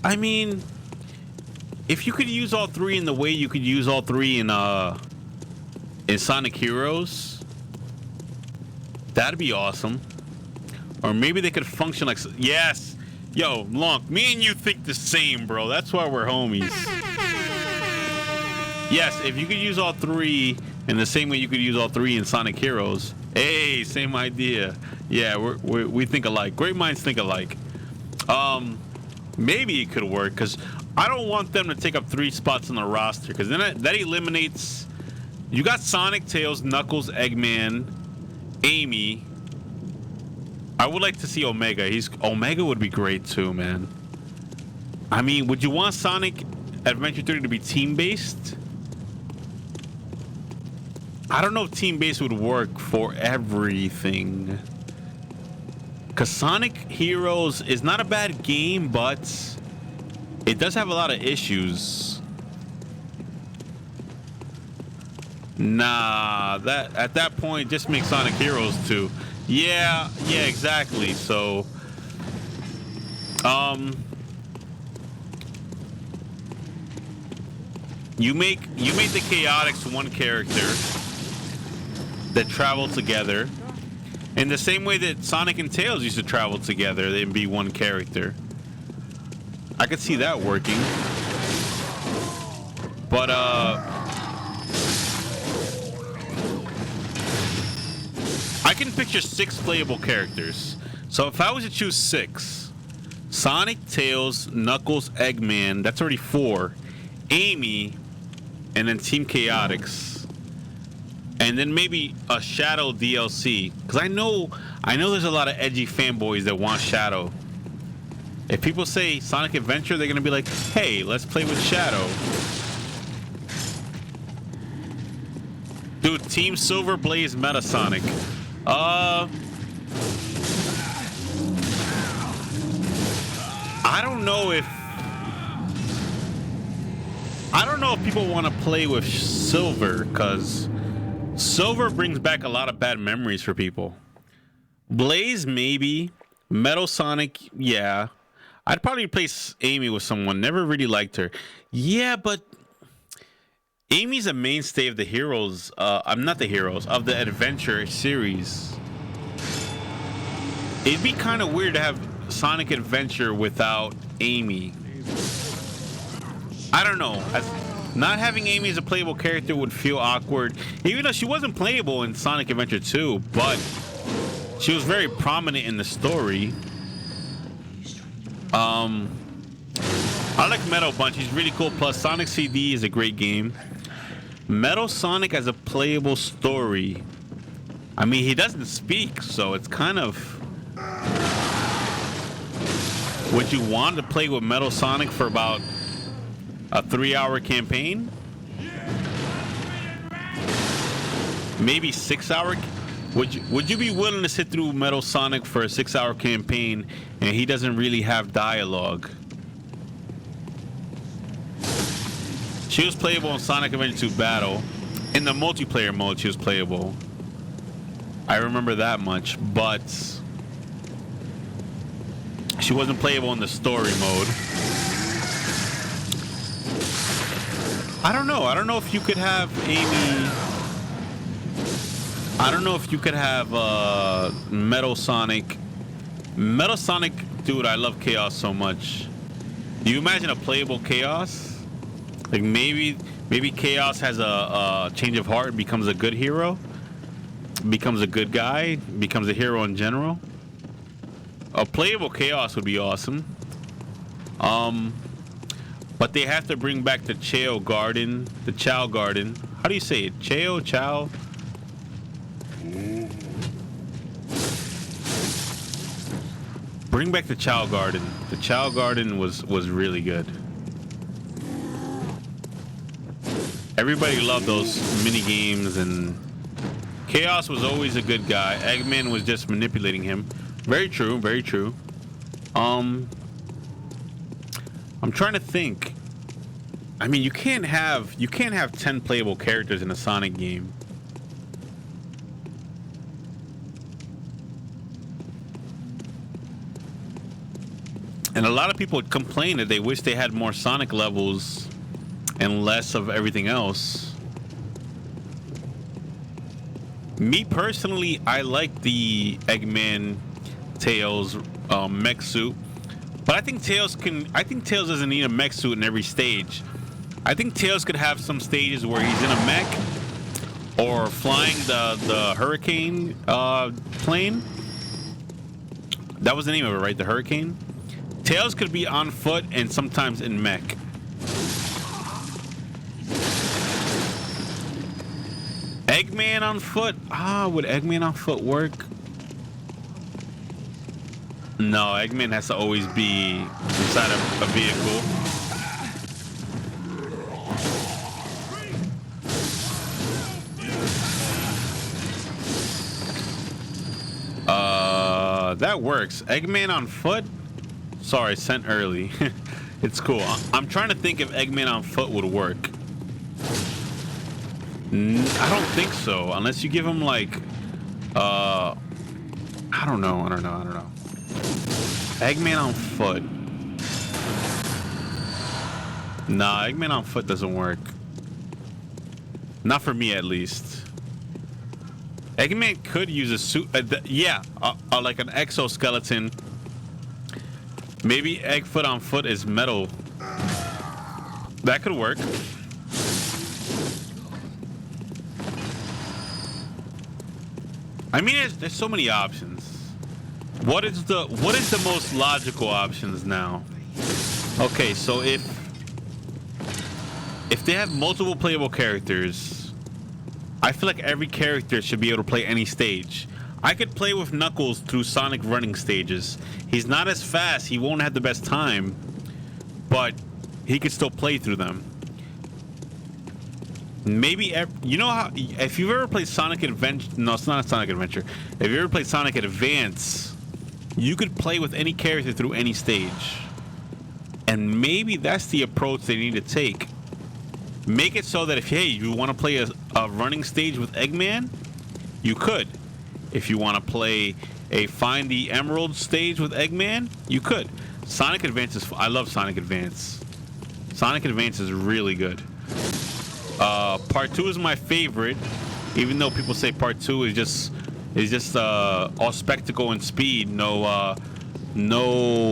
Speaker 1: I mean, if you could use all three in the way you could use all three in Sonic Heroes, that'd be awesome. Or maybe they could function like... Yes! Yo, Lonk, me and you think the same, bro. That's why we're homies. Yes, if you could use all three in the same way you could use all three in Sonic Heroes. Hey, same idea. Yeah, we think alike. Great minds think alike. Maybe it could work, because I don't want them to take up 3 spots on the roster, because then that eliminates... You got Sonic, Tails, Knuckles, Eggman, Amy. I would like to see Omega. Omega would be great too, man. I mean, would you want Sonic Adventure 3 to be team-based? I don't know if team-based would work for everything. Because Sonic Heroes is not a bad game, but it does have a lot of issues. Nah, at that point, just make Sonic Heroes 2. Yeah, exactly. So, you make the Chaotix one character that travel together in the same way that Sonic and Tails used to travel together. They'd be one character. I could see that working, but I can picture 6 playable characters. So if I was to choose 6, Sonic, Tails, Knuckles, Eggman, that's already 4. Amy, and then Team Chaotix. And then maybe a Shadow DLC. Because I know there's a lot of edgy fanboys that want Shadow. If people say Sonic Adventure, they're going to be like, hey, let's play with Shadow. Dude, Team Silver Blaze Meta Sonic. I don't know if people want to play with Silver, because Silver brings back a lot of bad memories for people. Blaze, maybe. Metal Sonic, yeah. I'd probably replace Amy with someone. Never really liked her. Yeah, but Amy's a mainstay of the Heroes. I'm not the Heroes, of the Adventure series. It'd be kind of weird to have Sonic Adventure without Amy. I don't know. Not having Amy as a playable character would feel awkward, even though she wasn't playable in Sonic Adventure 2, but she was very prominent in the story. I like Metal Bunch. He's really cool. Plus, Sonic CD is a great game. Metal Sonic as a playable story. I mean, he doesn't speak, so it's kind of... Would you want to play with Metal Sonic for about a 3-hour campaign? Maybe 6-hour? Would you be willing to sit through Metal Sonic for a 6-hour campaign and he doesn't really have dialogue? She was playable in Sonic Adventure 2 Battle. In the multiplayer mode, she was playable. I remember that much, but she wasn't playable in the story mode. I don't know. I don't know if you could have Amy. I don't know if you could have Metal Sonic. Metal Sonic, dude, I love Chaos so much. Do you imagine a playable Chaos? Like maybe Chaos has a change of heart and becomes a good hero, becomes a good guy, becomes a hero in general. A playable Chaos would be awesome. But they have to bring back the Chao Garden, the Chao Garden. How do you say it? Chao? Bring back the Chao Garden. The Chao Garden was really good. Everybody loved those mini games, and Chaos was always a good guy. Eggman was just manipulating him. Very true, very true. I'm trying to think. I mean, you can't have 10 playable characters in a Sonic game. And a lot of people complain that they wish they had more Sonic levels and less of everything else. Me personally, I like the Eggman Tails mech suit, but I think Tails doesn't need a mech suit in every stage. I think Tails could have some stages where he's in a mech or flying the hurricane plane. That was the name of it, right? The hurricane. Tails could be on foot and sometimes in mech. Eggman on foot? Would Eggman on foot work? No, Eggman has to always be inside of a vehicle. That works. Eggman on foot? Sorry, sent early. It's cool. I'm trying to think if Eggman on foot would work. I don't think so, unless you give him like, I don't know. Eggman on foot. Nah, Eggman on foot doesn't work. Not for me, at least. Eggman could use a suit. Like an exoskeleton. Maybe Eggfoot on foot is metal. That could work. I mean, there's so many options. What is the most logical options now? Okay, so if they have multiple playable characters, I feel like every character should be able to play any stage. I could play with Knuckles through Sonic running stages. He's not as fast. He won't have the best time, but he could still play through them. Maybe, you know how, if you've ever played Sonic Adventure, no, it's not a Sonic Adventure. If you ever played Sonic Advance, you could play with any character through any stage. And maybe that's the approach they need to take. Make it so that if, hey, you want to play a running stage with Eggman, you could. If you want to play a Find the Emerald stage with Eggman, you could. Sonic Advance is, I love Sonic Advance. Sonic Advance is really good. Part 2 is my favorite, even though people say Part 2 is just all spectacle and speed, no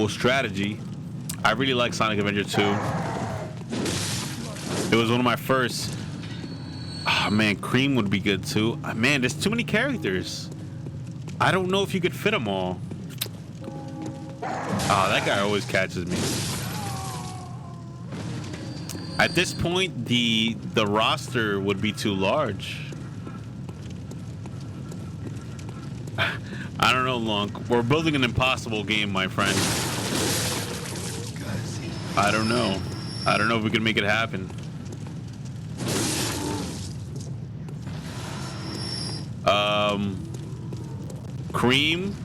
Speaker 1: strategy. I really like Sonic Adventure 2. It was one of my first. Oh man, Cream would be good too. Man, there's too many characters. I don't know if you could fit them all. Oh, that guy always catches me. At this point, the roster would be too large. I don't know, Lonk. We're building an impossible game, my friend. I don't know. I don't know if we can make it happen. Cream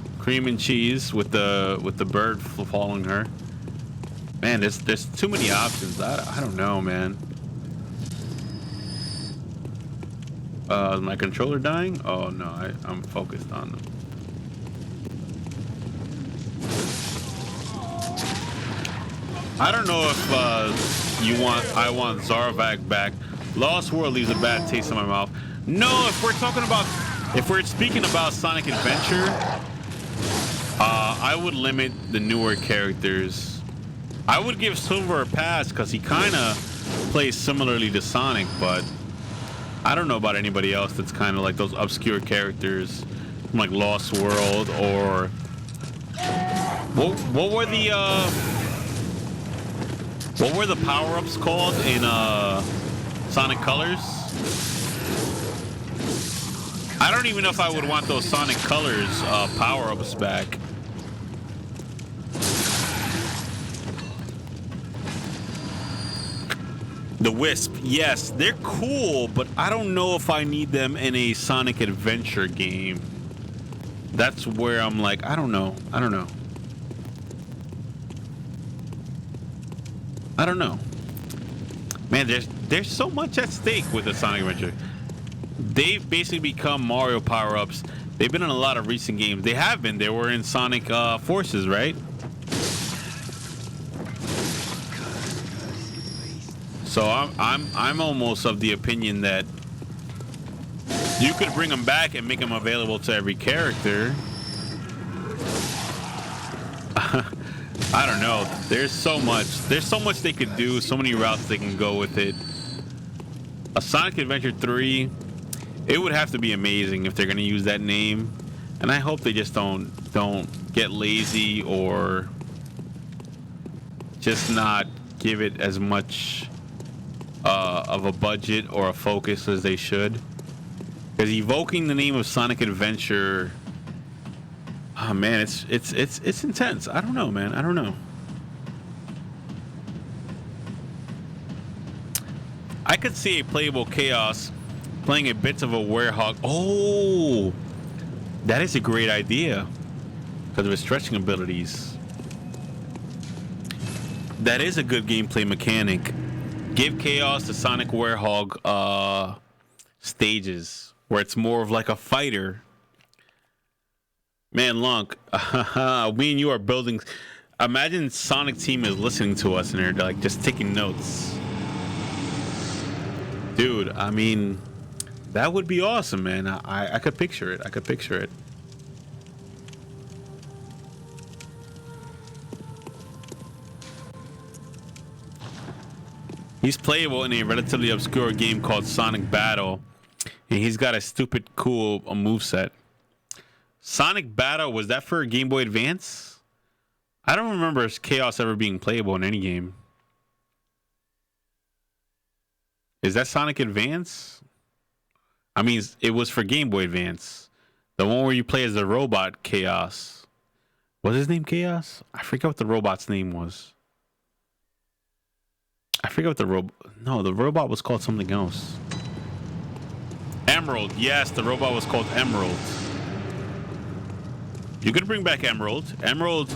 Speaker 1: and cheese with the bird following her. Man, there's too many options. I don't know, man. Is my controller dying? Oh no, I'm focused on them. I don't know if I want Zarvak back. Lost World leaves a bad taste in my mouth. No, if we're speaking about Sonic Adventure, I would limit the newer characters. I would give Silver a pass because he kind of plays similarly to Sonic, but I don't know about anybody else that's kind of like those obscure characters from like Lost World or what were the power-ups called in Sonic Colors? I don't even know if I would want those Sonic Colors power-ups back. The Wisp, yes, they're cool, but I don't know if I need them in a Sonic Adventure game. That's where I'm like, I don't know. Man, there's so much at stake with the Sonic Adventure. They've basically become Mario power-ups. They've been in a lot of recent games. They have been. They were in Sonic Forces, right? So I'm almost of the opinion that you could bring them back and make them available to every character. I don't know. There's so much they could do, so many routes they can go with it. A Sonic Adventure 3, it would have to be amazing if they're going to use that name. And I hope they just don't get lazy or just not give it as much of a budget or a focus as they should. Because evoking the name of Sonic Adventure, oh man, it's intense. I don't know, man. I don't know. I could see a playable Chaos playing a bit of a werehog. Oh, that is a great idea because of his stretching abilities. That is a good gameplay mechanic. Give Chaos the Sonic Werehog stages where it's more of like a fighter. Man, Lonk, me and you are building. Imagine Sonic Team is listening to us and they're like just taking notes. Dude, I mean, that would be awesome, man. I could picture it. I could picture it. He's playable in a relatively obscure game called Sonic Battle, and he's got a stupid cool moveset. Sonic Battle, was that for Game Boy Advance? I don't remember Chaos ever being playable in any game. Is that Sonic Advance? I mean, it was for Game Boy Advance. The one where you play as the robot Chaos. Was his name Chaos? I forget what the robot's name was. I forget what the robot... No, the robot was called something else. Emerald. Yes, the robot was called Emerald. You could bring back Emerald. Emerald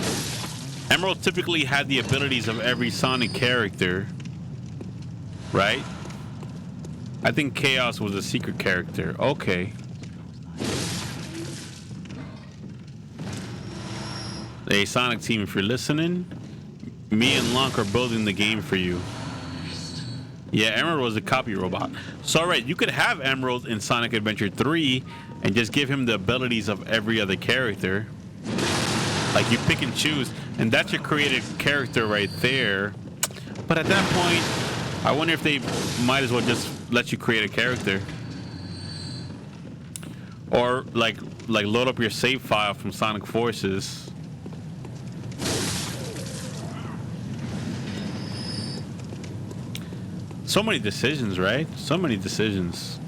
Speaker 1: typically had the abilities of every Sonic character. Right? I think Chaos was a secret character. Okay. Hey, Sonic Team, if you're listening, me and Lonk are building the game for you. Yeah, Emerald was a copy robot. So, all right, you could have Emerald in Sonic Adventure 3 and just give him the abilities of every other character. Like, you pick and choose, and that's your created character right there. But at that point, I wonder if they might as well just let you create a character. Or, like load up your save file from Sonic Forces. So many decisions, right? So many decisions.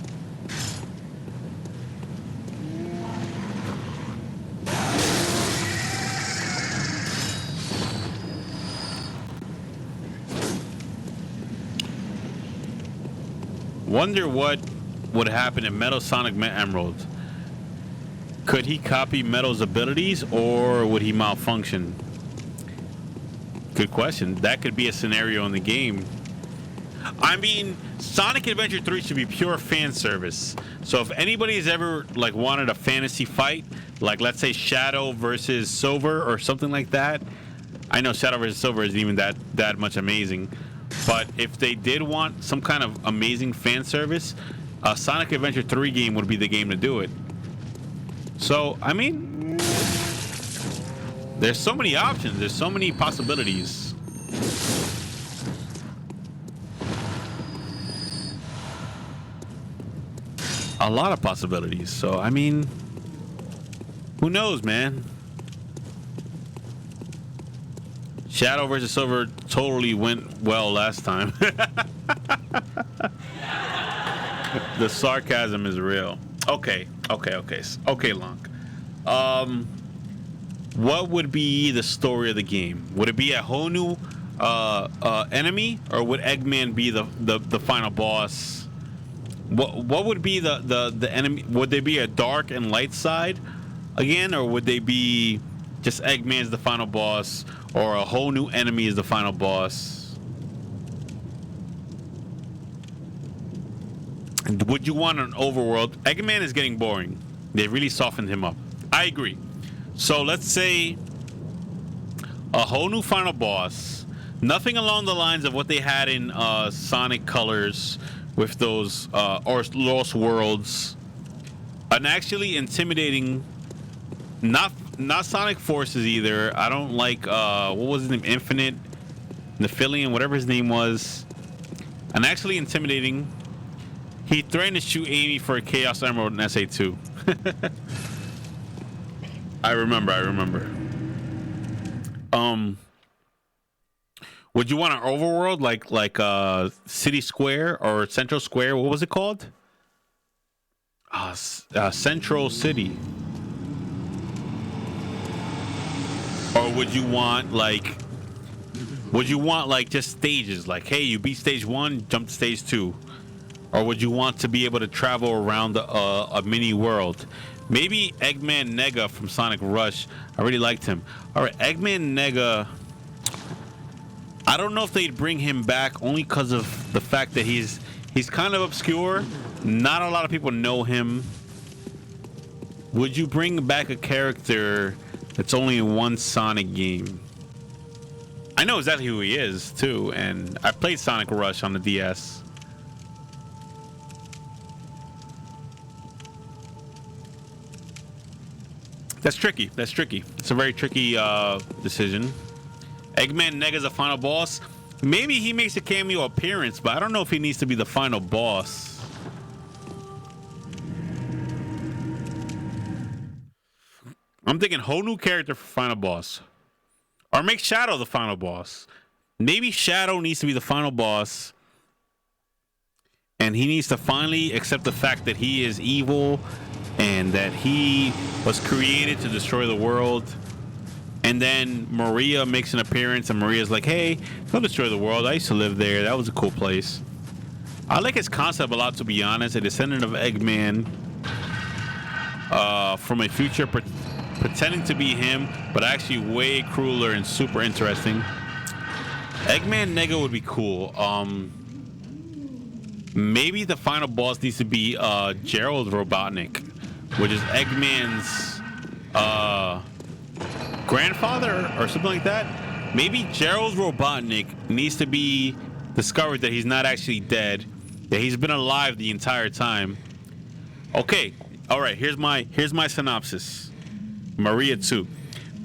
Speaker 1: Wonder what would happen if Metal Sonic met Emerald. Could he copy Metal's abilities or would he malfunction? Good question. That could be a scenario in the game. I mean, Sonic Adventure 3 should be pure fan service. So if anybody's ever like wanted a fantasy fight, like let's say Shadow versus Silver or something like that. I know Shadow versus Silver isn't even that much amazing. But if they did want some kind of amazing fan service, a Sonic Adventure 3 game would be the game to do it. So, I mean, there's so many options. There's so many possibilities. A lot of possibilities. So, I mean, who knows, man? Shadow versus Silver totally went well last time. The sarcasm is real. Okay, Lonk. What would be the story of the game? Would it be a whole new enemy, or would Eggman be the final boss? What would be the enemy? Would they be a dark and light side again, or would they be just Eggman's the final boss, or a whole new enemy is the final boss? And would you want an overworld? Eggman is getting boring. They really softened him up. I agree. So let's say a whole new final boss. Nothing along the lines of what they had in Sonic Colors with those or Lost Worlds. An actually intimidating, not Sonic Forces either. I don't like what was his name, Infinite Nephilian, whatever his name was. An actually intimidating. He threatened to shoot Amy for a Chaos Emerald in SA2. I remember. Would you want an overworld like City Square or Central Square? What was it called? Central City. Or would you want like just stages? Like, hey, you beat stage 1, jump to stage 2. Or would you want to be able to travel around a mini world? Maybe Eggman Nega from Sonic Rush. I really liked him. All right, Eggman Nega. I don't know if they'd bring him back only because of the fact that he's kind of obscure. Not a lot of people know him. Would you bring back a character that's only in one Sonic game? I know exactly who he is too, and I played Sonic Rush on the DS. That's tricky. It's a very tricky decision. Eggman Nega's a final boss. Maybe he makes a cameo appearance, but I don't know if he needs to be the final boss. I'm thinking whole new character for final boss. Or make Shadow the final boss. Maybe Shadow needs to be the final boss. And he needs to finally accept the fact that he is evil and that he was created to destroy the world. And then Maria makes an appearance and Maria's like, hey, don't destroy the world. I used to live there. That was a cool place. I like his concept a lot, to be honest. A descendant of Eggman from a future pretending to be him, but actually way crueler and super interesting. Eggman Nega would be cool. Maybe the final boss needs to be Gerald Robotnik, which is Eggman's grandfather or something like that. Maybe Gerald Robotnik needs to be discovered that he's not actually dead, that he's been alive the entire time. Okay, all right, here's my synopsis. Maria 2.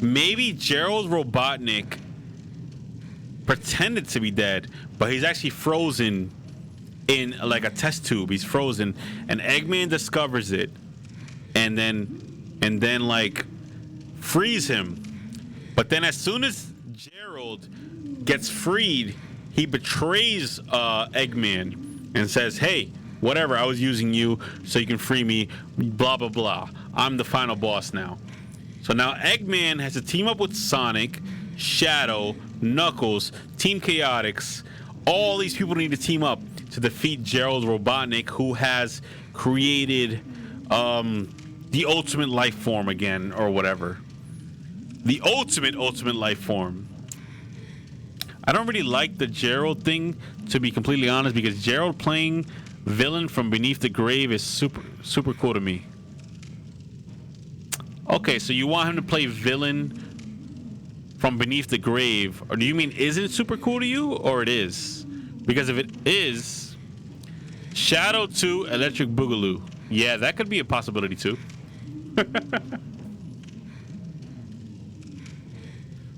Speaker 1: Maybe Gerald Robotnik pretended to be dead, but he's actually frozen in like a test tube. He's frozen, and Eggman discovers it, and then like frees him. But then as soon as Gerald gets freed, he betrays Eggman and says, hey, whatever, I was using you so you can free me, blah blah blah. I'm the final boss now. So now Eggman has to team up with Sonic, Shadow, Knuckles, Team Chaotix. All these people need to team up to defeat Gerald Robotnik, who has created the ultimate life form again, or whatever. The ultimate life form. I don't really like the Gerald thing, to be completely honest, because Gerald playing villain from beneath the grave is super cool to me. Okay, so you want him to play villain from beneath the grave, or do you mean isn't super cool to you, or it is? Because if it is, Shadow 2 Electric Boogaloo. Yeah, that could be a possibility too.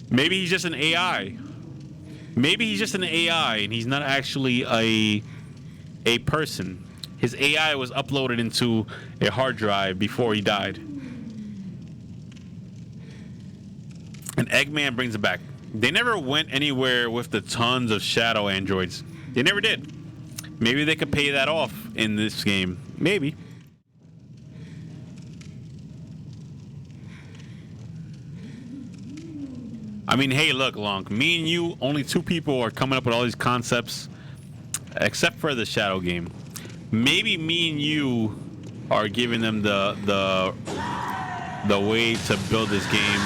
Speaker 1: Maybe he's just an AI. Maybe he's just an AI and he's not actually a person. His AI was uploaded into a hard drive before he died. And Eggman brings it back. They never went anywhere with the tons of Shadow androids. They never did. Maybe they could pay that off in this game. Maybe. I mean, hey, look, Lonk. Me and you, only two people are coming up with all these concepts, except for the Shadow game. Maybe me and you are giving them the way to build this game.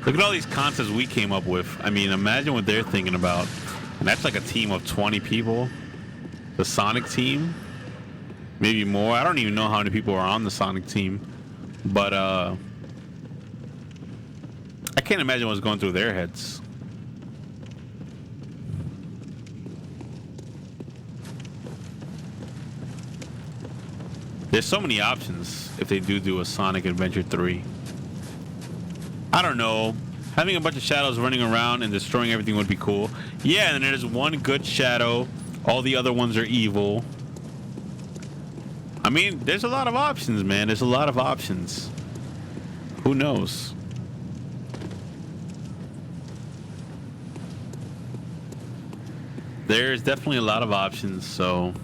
Speaker 1: Look at all these concepts we came up with. I mean, imagine what they're thinking about. And that's like a team of 20 people. The Sonic team. Maybe more. I don't even know how many people are on the Sonic team. But I can't imagine what's going through their heads. There's so many options if they do a Sonic Adventure 3. I don't know. Having a bunch of shadows running around and destroying everything would be cool. Yeah, and there's one good shadow. All the other ones are evil. I mean, there's a lot of options, man. There's a lot of options. Who knows? There's definitely a lot of options, so...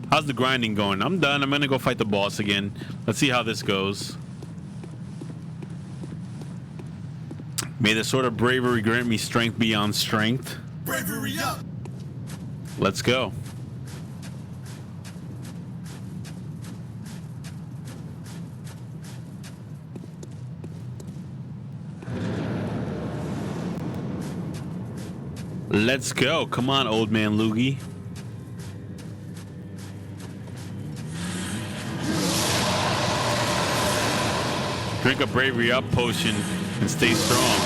Speaker 1: How's the grinding going? I'm done. I'm gonna go fight the boss again. Let's see how this goes. May the sword of bravery grant me strength beyond strength.
Speaker 2: Bravery up.
Speaker 1: Let's go. Let's go. Come on, Old Man Logi. Drink a bravery up potion and stay strong.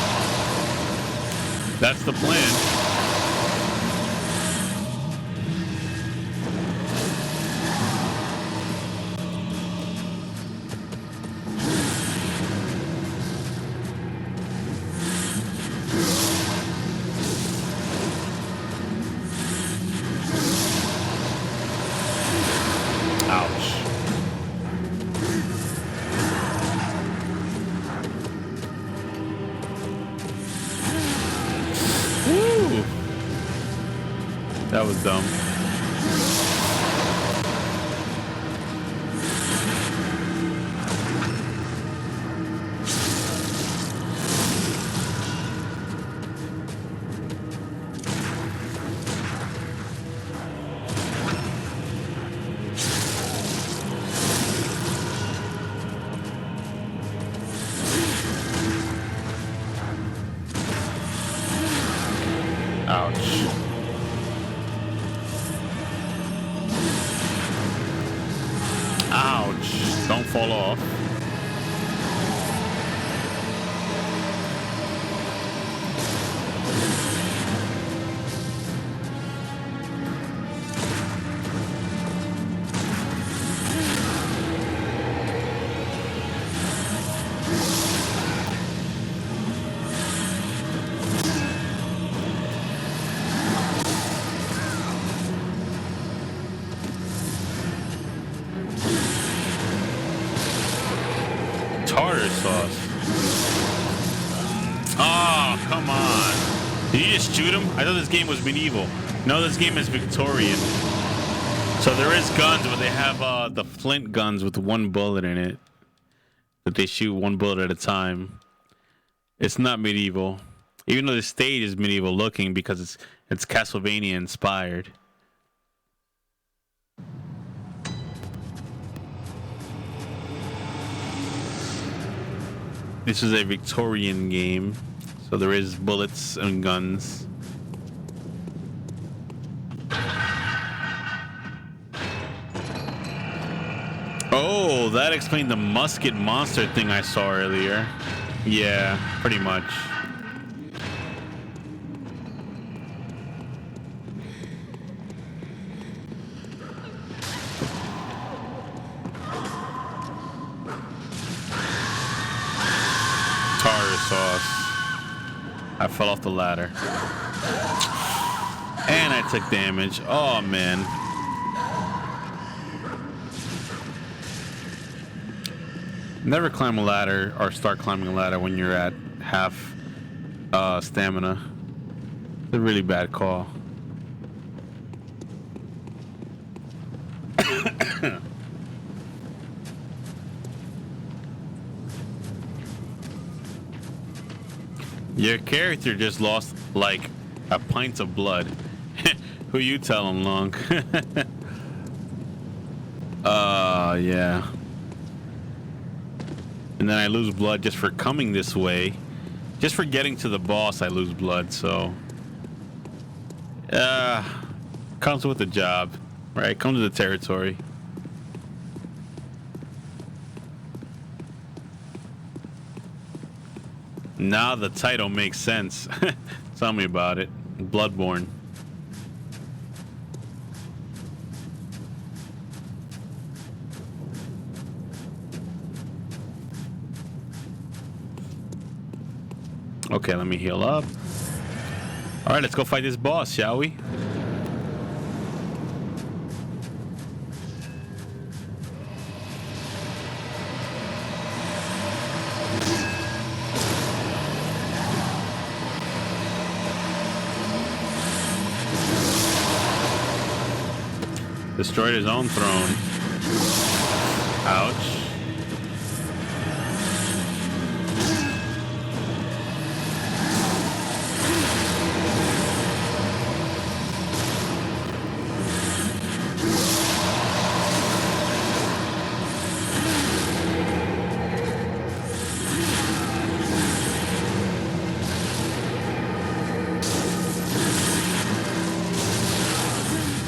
Speaker 1: That's the plan. That was dumb. Ouch. Ouch. Don't fall off. Tartar sauce. Oh, come on. Did you just shoot him? I thought this game was medieval. No, this game is Victorian. So there is guns, but they have the flint guns with one bullet in it. That they shoot one bullet at a time. It's not medieval. Even though the stage is medieval looking because it's Castlevania inspired. This is a Victorian game, so there is bullets and guns. Oh, that explained the musket monster thing I saw earlier. Yeah, pretty much. Tartar sauce. I fell off the ladder. And I took damage. Oh, man. Never climb a ladder or start climbing a ladder when you're at half stamina. It's a really bad call. Your character just lost like a pint of blood. Who you telling, Lonk? Yeah. And then I lose blood just for coming this way. Just for getting to the boss, I lose blood, so... comes with the job. Right, come to the territory. Now the title makes sense. Tell me about it. Bloodborne. Okay, let me heal up. All right, let's go fight this boss, shall we? Destroyed his own throne. Ouch.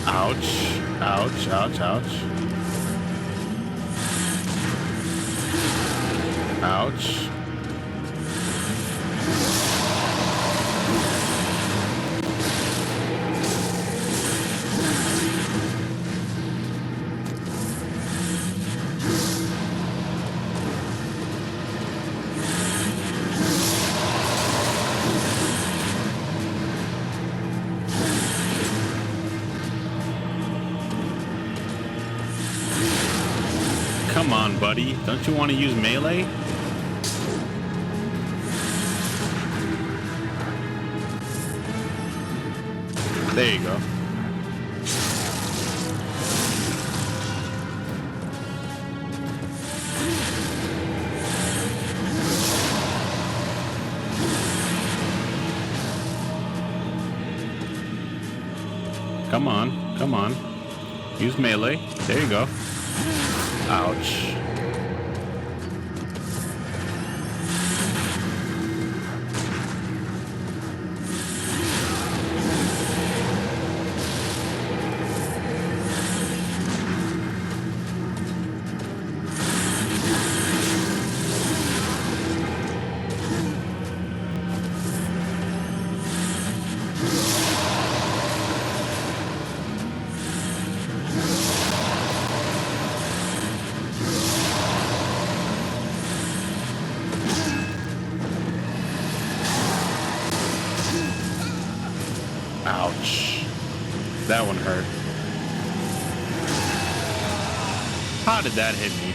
Speaker 1: Ouch. Ouch, ouch, ouch. Ouch. Come on, buddy. Don't you want to use melee? There you go. Come on, come on. Use melee. There you go. Ouch. Ouch. That one hurt. How did that hit me?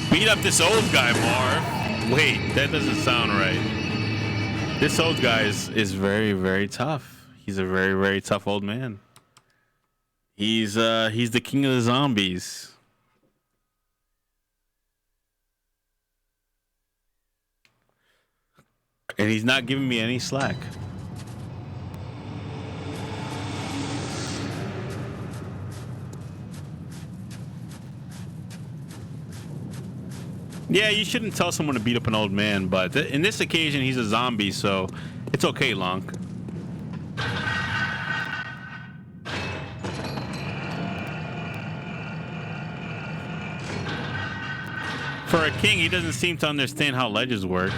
Speaker 1: Beat up this old guy, Marv. Wait, that doesn't sound right. This old guy is very, very tough. He's a very, very tough old man. He's the king of the zombies. And he's not giving me any slack. Yeah, you shouldn't tell someone to beat up an old man, but in this occasion, he's a zombie, so it's okay, Lonk. For a king, he doesn't seem to understand how ledges work.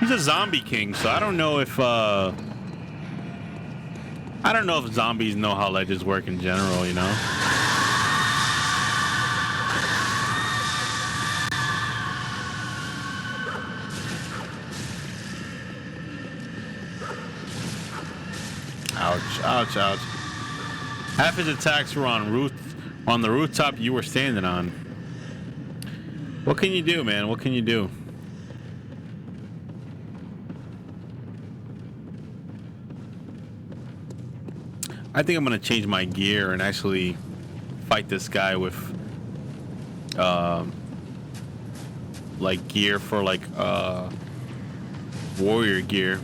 Speaker 1: He's a zombie king, so I don't know if zombies know how ledges work in general, you know? Ouch, ouch, ouch. Half his attacks were on the rooftop you were standing on. What can you do, man? What can you do? I think I'm gonna change my gear and actually fight this guy with like gear for like warrior gear.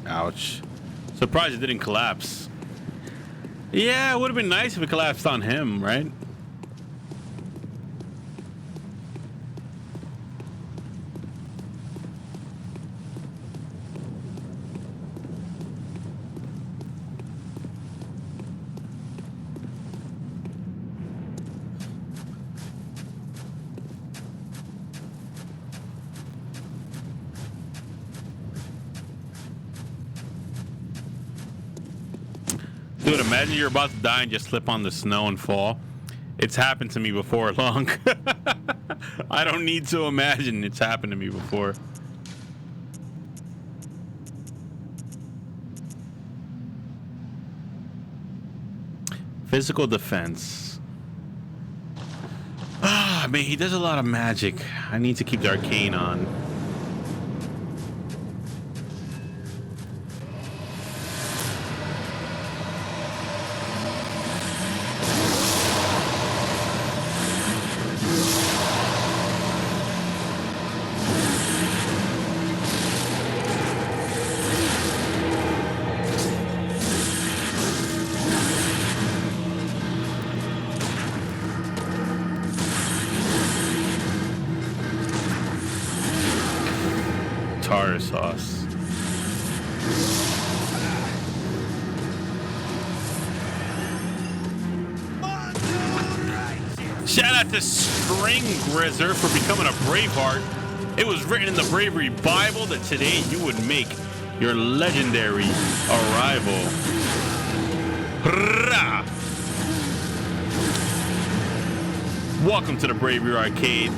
Speaker 1: Ouch. Surprised it didn't collapse. Yeah, it would have been nice if it collapsed on him, right? Dude, imagine you're about to die and just slip on the snow and fall. It's happened to me before, Lonk. I don't need to imagine. It's happened to me before. Physical defense. Ah, man, he does a lot of magic. I need to keep the arcane on. Tartar sauce. Shout out to String Grizzer for becoming a braveheart. It was written in the Bravery Bible that today you would make your legendary arrival. Hurrah! Welcome to the Bravery Arcade.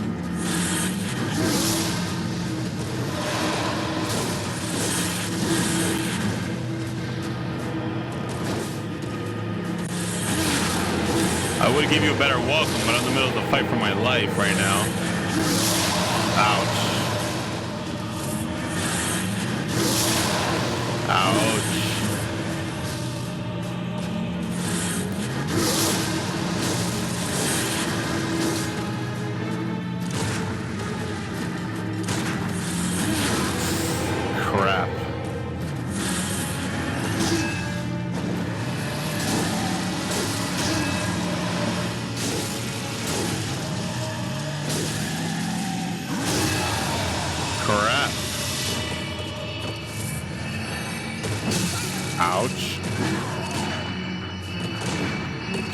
Speaker 1: I would give you a better welcome, but I'm in the middle of the fight for my life right now. Ouch. Ouch. Crap. Crap. Ouch.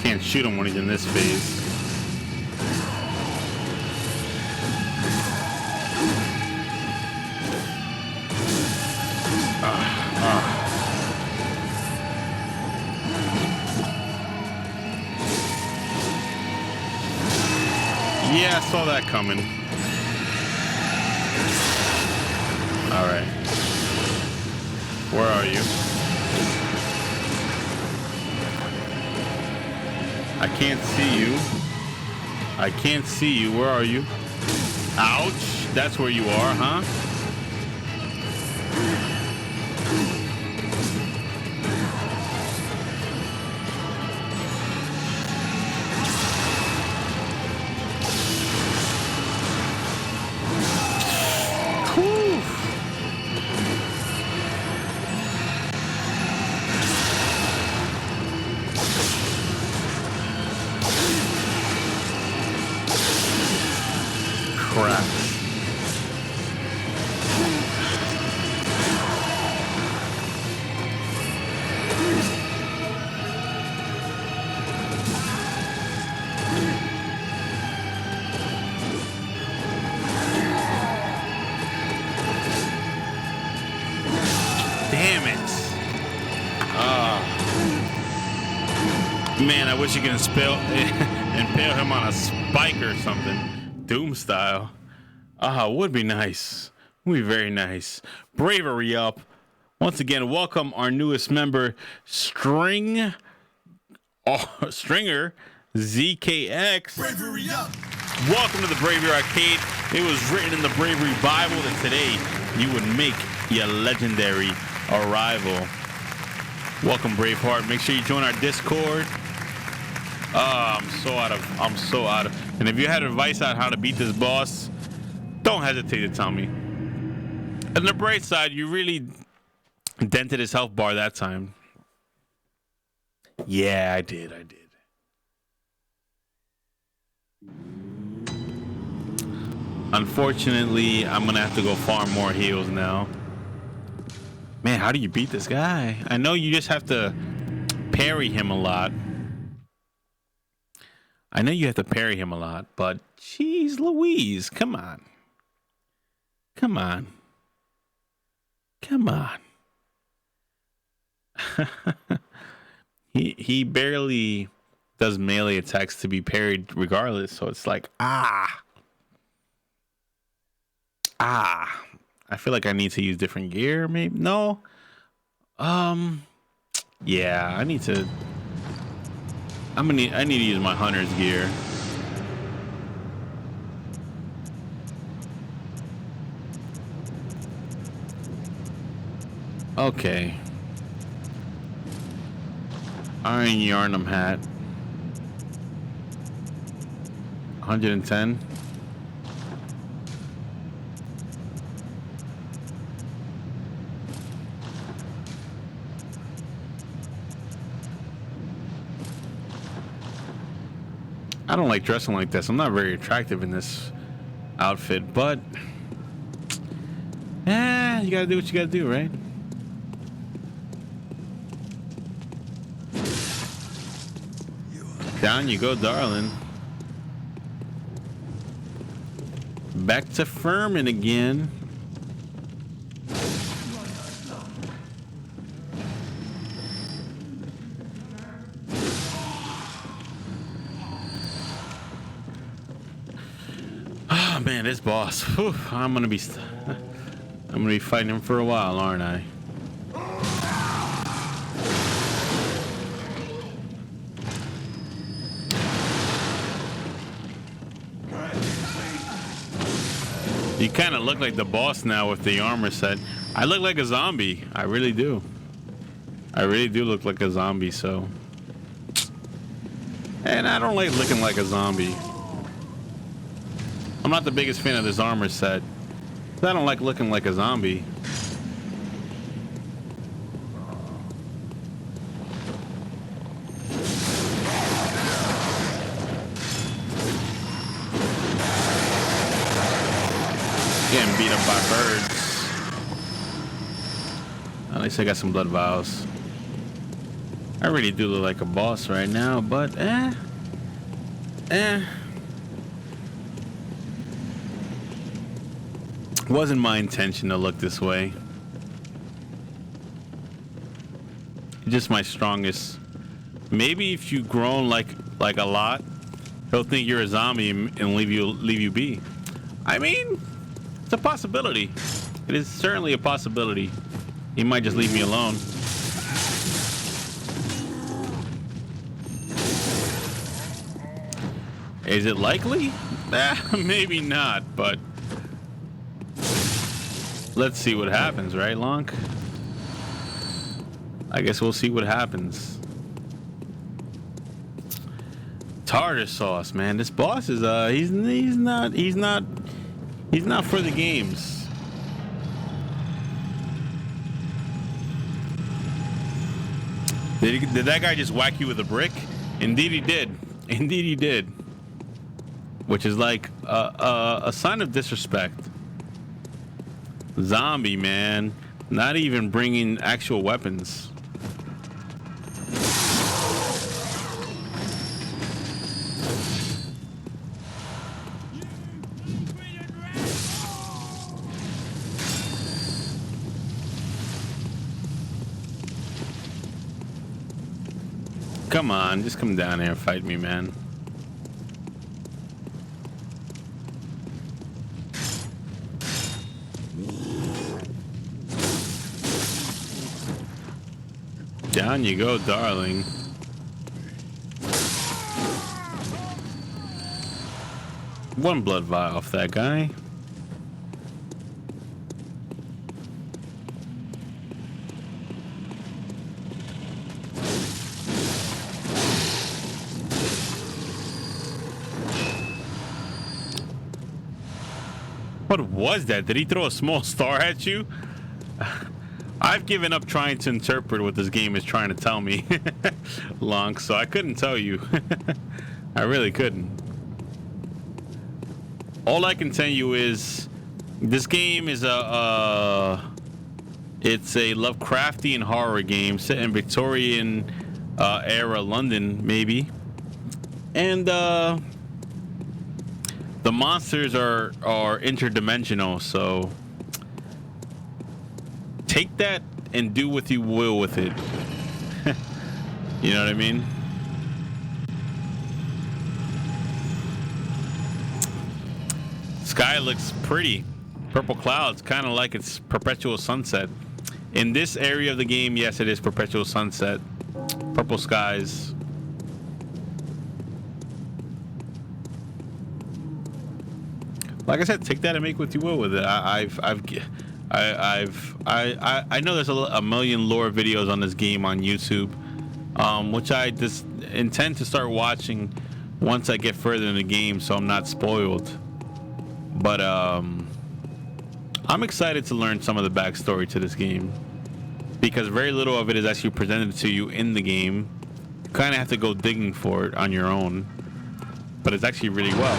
Speaker 1: Can't shoot him when he's in this phase. Yeah, I saw that coming. All right. Where are you? I can't see you. I can't see you. Where are you? Ouch. That's where you are, huh? Crap. Damn it. Man, I wish you could impale him on a spike or something. Doom style. Would be nice. Would be very nice. Bravery up. Once again, welcome our newest member, String Oh, Stringer, ZKX.
Speaker 2: Bravery up.
Speaker 1: Welcome to the Bravery Arcade. It was written in the Bravery Bible that today you would make your legendary arrival. Welcome, Braveheart. Make sure you join our Discord. I'm so out of. And if you had advice on how to beat this boss, don't hesitate to tell me. On the bright side, you really dented his health bar that time. Yeah, I did. Unfortunately, I'm gonna have to go farm more heals now. Man, how do you beat this guy? I know you just have to parry him a lot. But jeez Louise, come on. He barely does melee attacks to be parried regardless, so it's like I feel like I need to use different gear, maybe. No. Yeah, I need to use my hunter's gear. Okay. Iron Yarnum hat. 110. I don't like dressing like this. I'm not very attractive in this outfit, but you gotta do what you gotta do, right? Down you go, darling. Back to Furman again. Oh man, this boss. Whew, I'm gonna be fighting him for a while, aren't I? You kind of look like the boss now with the armor set. I look like a zombie. I really do. I really do look like a zombie, so. And I don't like looking like a zombie. I'm not the biggest fan of this armor set. I don't like looking like a zombie. Getting beat up by birds. At least I got some blood vials. I really do look like a boss right now, but wasn't my intention to look this way. Just my strongest. Maybe if you groan like a lot, he'll think you're a zombie and leave you be. I mean, it's a possibility. It is certainly a possibility. He might just leave me alone. Is it likely? Maybe not, but let's see what happens, right, Lonk? I guess we'll see what happens. Tartar sauce, man. This boss is he's not for the games. Did that guy just whack you with a brick? Indeed he did. Indeed he did. Which is like a sign of disrespect. Zombie, man. Not even bringing actual weapons. Come on, just come down here and fight me, man. Down you go, darling. one blood vial off that guy. What was that? Did he throw a small star at you? I've given up trying to interpret what this game is trying to tell me, Lonk, so I couldn't tell you. I really couldn't. All I can tell you is this game is it's a Lovecraftian horror game set in Victorian era London, maybe. And the monsters are interdimensional, so take that and do what you will with it. You know what I mean? Sky looks pretty. Purple clouds, kind of like it's perpetual sunset. In this area of the game, yes, it is perpetual sunset. Purple skies. Like I said, take that and make what you will with it. I know there's a million lore videos on this game on YouTube, which I just intend to start watching once I get further in the game, so I'm not spoiled. But I'm excited to learn some of the backstory to this game, because very little of it is actually presented to you in the game. You kind of have to go digging for it on your own, but it's actually really well.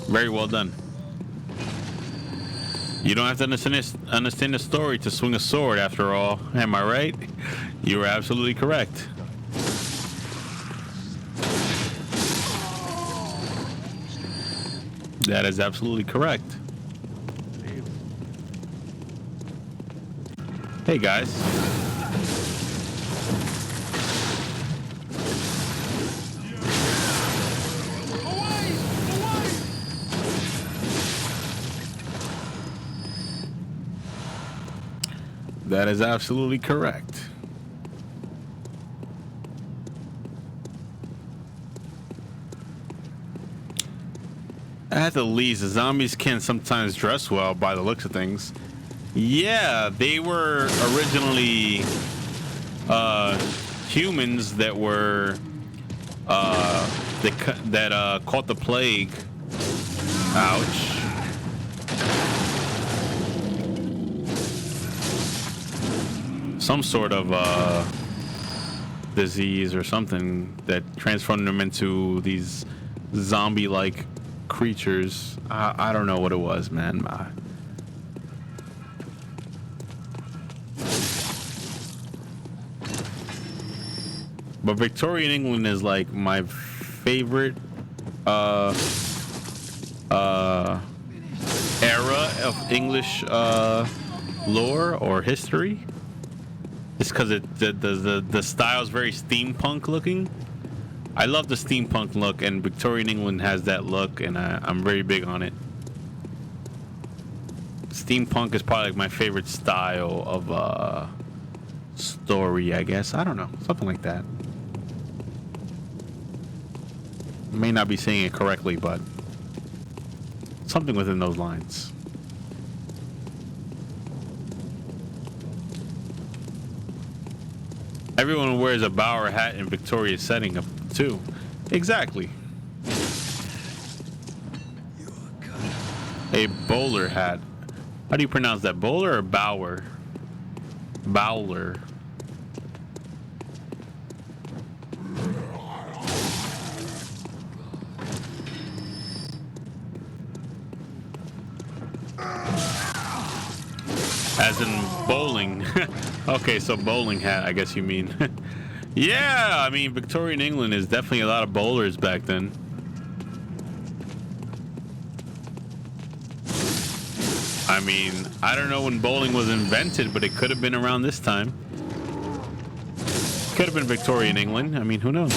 Speaker 1: Very well done. You don't have to understand the story to swing a sword, after all. Am I right? You are absolutely correct. That is absolutely correct. Hey, guys. That is absolutely correct. At the least, the zombies can sometimes dress well by the looks of things. Yeah, they were originally humans that were that caught the plague. Ouch. Some sort of disease or something that transformed them into these zombie-like creatures. I don't know what it was, man. But Victorian England is like my favorite era of English lore or history. Just because the style is very steampunk looking. I love the steampunk look, and Victorian England has that look, and I'm very big on it. Steampunk is probably like my favorite style of story, I guess. I don't know, something like that. I may not be saying it correctly, but something within those lines. Everyone wears a Bauer hat in Victoria's setting up too. Exactly. A bowler hat. How do you pronounce that? Bowler or Bauer? Bowler. As in bowling. Okay, so bowling hat, I guess you mean. Yeah, I mean, Victorian England is definitely a lot of bowlers back then. I mean, I don't know when bowling was invented, but it could have been around this time. Could have been Victorian England. I mean, who knows?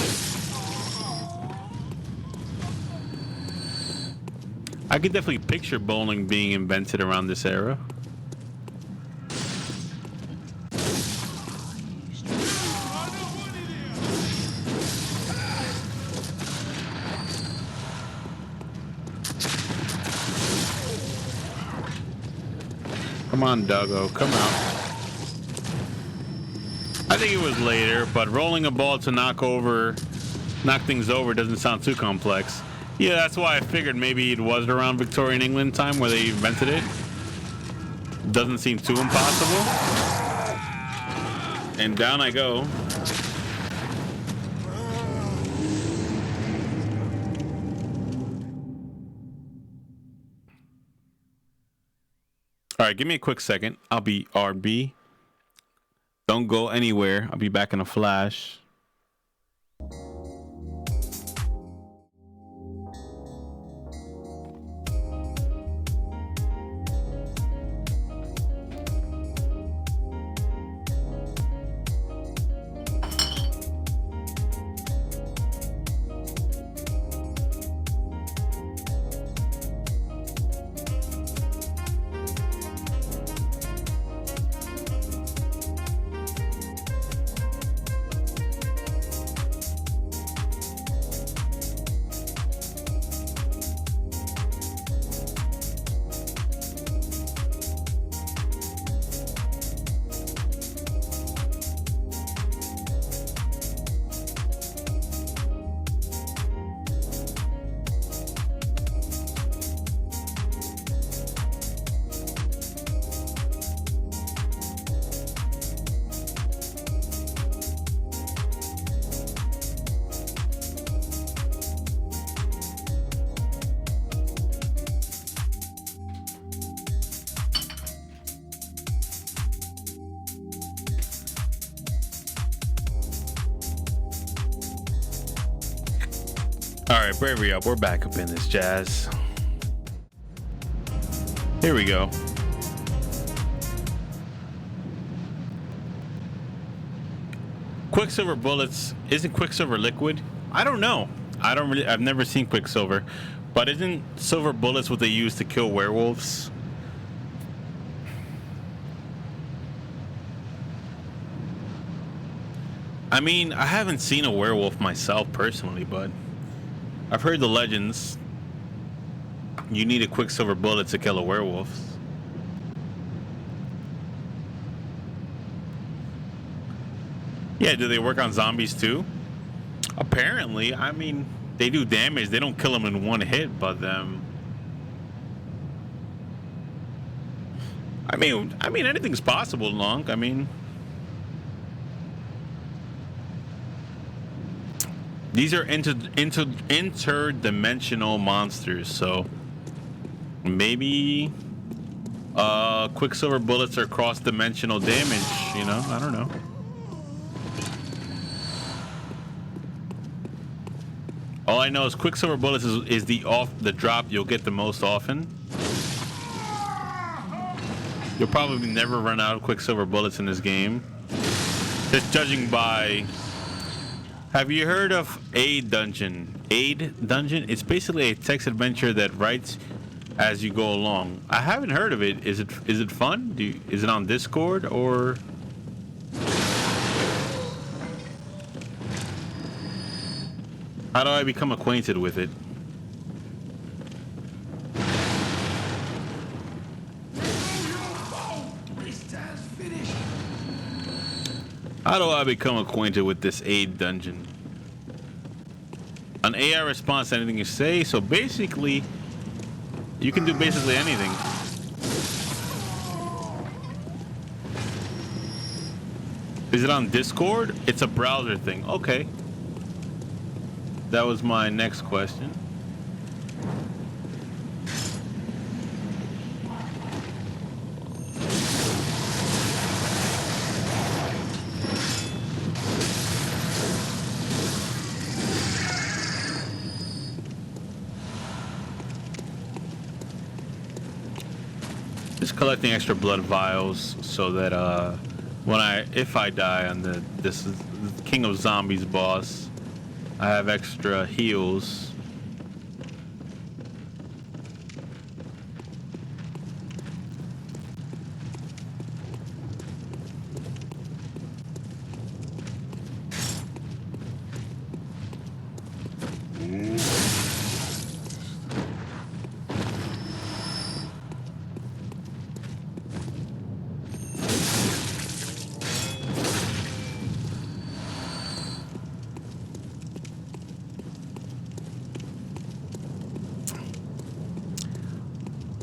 Speaker 1: I could definitely picture bowling being invented around this era. Come on, Doggo. Come out. I think it was later, but rolling a ball to knock things over doesn't sound too complex. Yeah, that's why I figured maybe it was around Victorian England time where they invented it. Doesn't seem too impossible. And down I go. All right, give me a quick second. I'll be RB. Don't go anywhere. I'll be back in a flash. All right, bravery up. We're back up in this jazz. Here we go. Quicksilver bullets. Isn't Quicksilver liquid? I don't know. I've never seen Quicksilver, but isn't silver bullets what they use to kill werewolves? I mean, I haven't seen a werewolf myself personally, but I've heard the legends. You need a Quicksilver bullet to kill a werewolf. Yeah, do they work on zombies too? Apparently. I mean, they do damage. They don't kill them in one hit, but I mean, anything's possible, Lonk. I mean, these are interdimensional monsters, so maybe Quicksilver bullets are cross-dimensional damage, you know? I don't know. All I know is Quicksilver bullets is the drop you'll get the most often. You'll probably never run out of Quicksilver bullets in this game. Just judging by... Have you heard of Aid Dungeon? Aid Dungeon? It's basically a text adventure that writes as you go along. I haven't heard of it. Is it fun? Is it on Discord or? How do I become acquainted with it? How do I become acquainted with this Aid Dungeon? An AI responds to anything you say, so basically, you can do basically anything. Is it on Discord? It's a browser thing. Okay. That was my next question. Just collecting extra blood vials so that if I die on this is the King of Zombies boss, I have extra heals.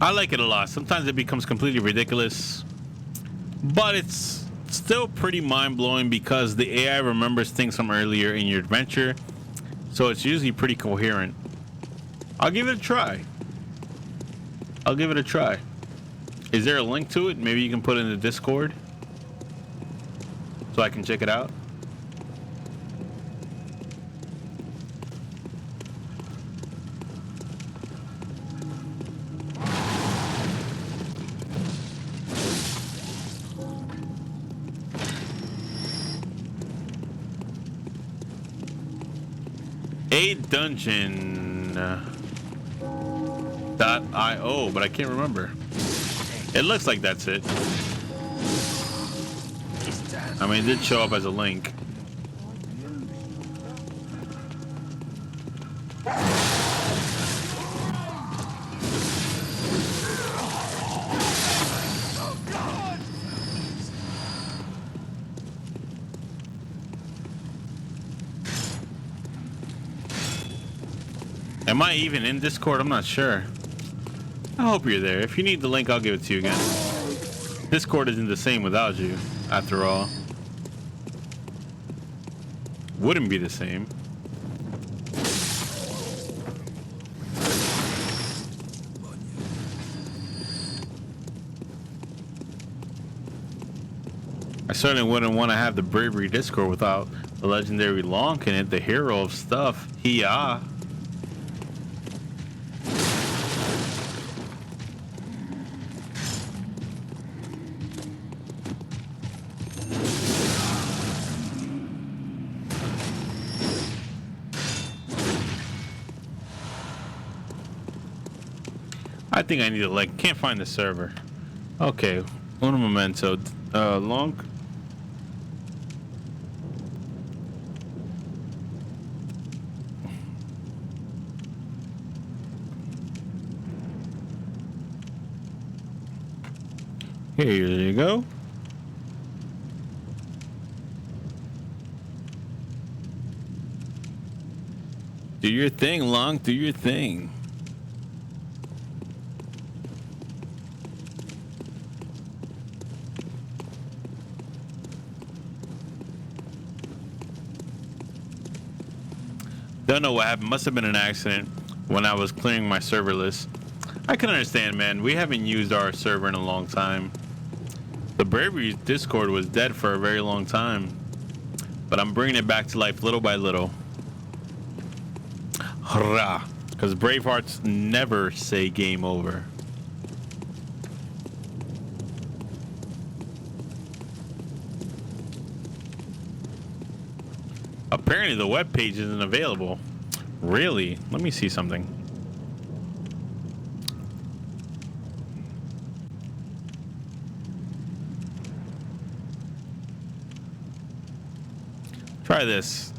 Speaker 1: I like it a lot. Sometimes it becomes completely ridiculous, but it's still pretty mind-blowing because the AI remembers things from earlier in your adventure, so it's usually pretty coherent. I'll give it a try. I'll give it a try. Is there a link to it? Maybe you can put it in the Discord so I can check it out. A dungeon .io, but I can't remember. It looks like that's it. I mean, it did show up as a link. Am I even in Discord? I'm not sure. I hope you're there. If you need the link, I'll give it to you again. Discord isn't the same without you, after all. Wouldn't be the same. I certainly wouldn't want to have the Bravery Discord without the legendary Lonk in it, the hero of stuff. He-ah. I think I need a link. Can't find the server. Okay, un momento. Lonk. Here you go. Do your thing, Lonk. Do your thing. Don't know what happened. Must have been an accident when I was clearing my server list. I can understand, man. We haven't used our server in a long time. The Bravery Discord was dead for a very long time, but I'm bringing it back to life little by little. Hurrah! Because Bravehearts never say game over. Apparently the web page isn't available. Really? Let me see something. Try this.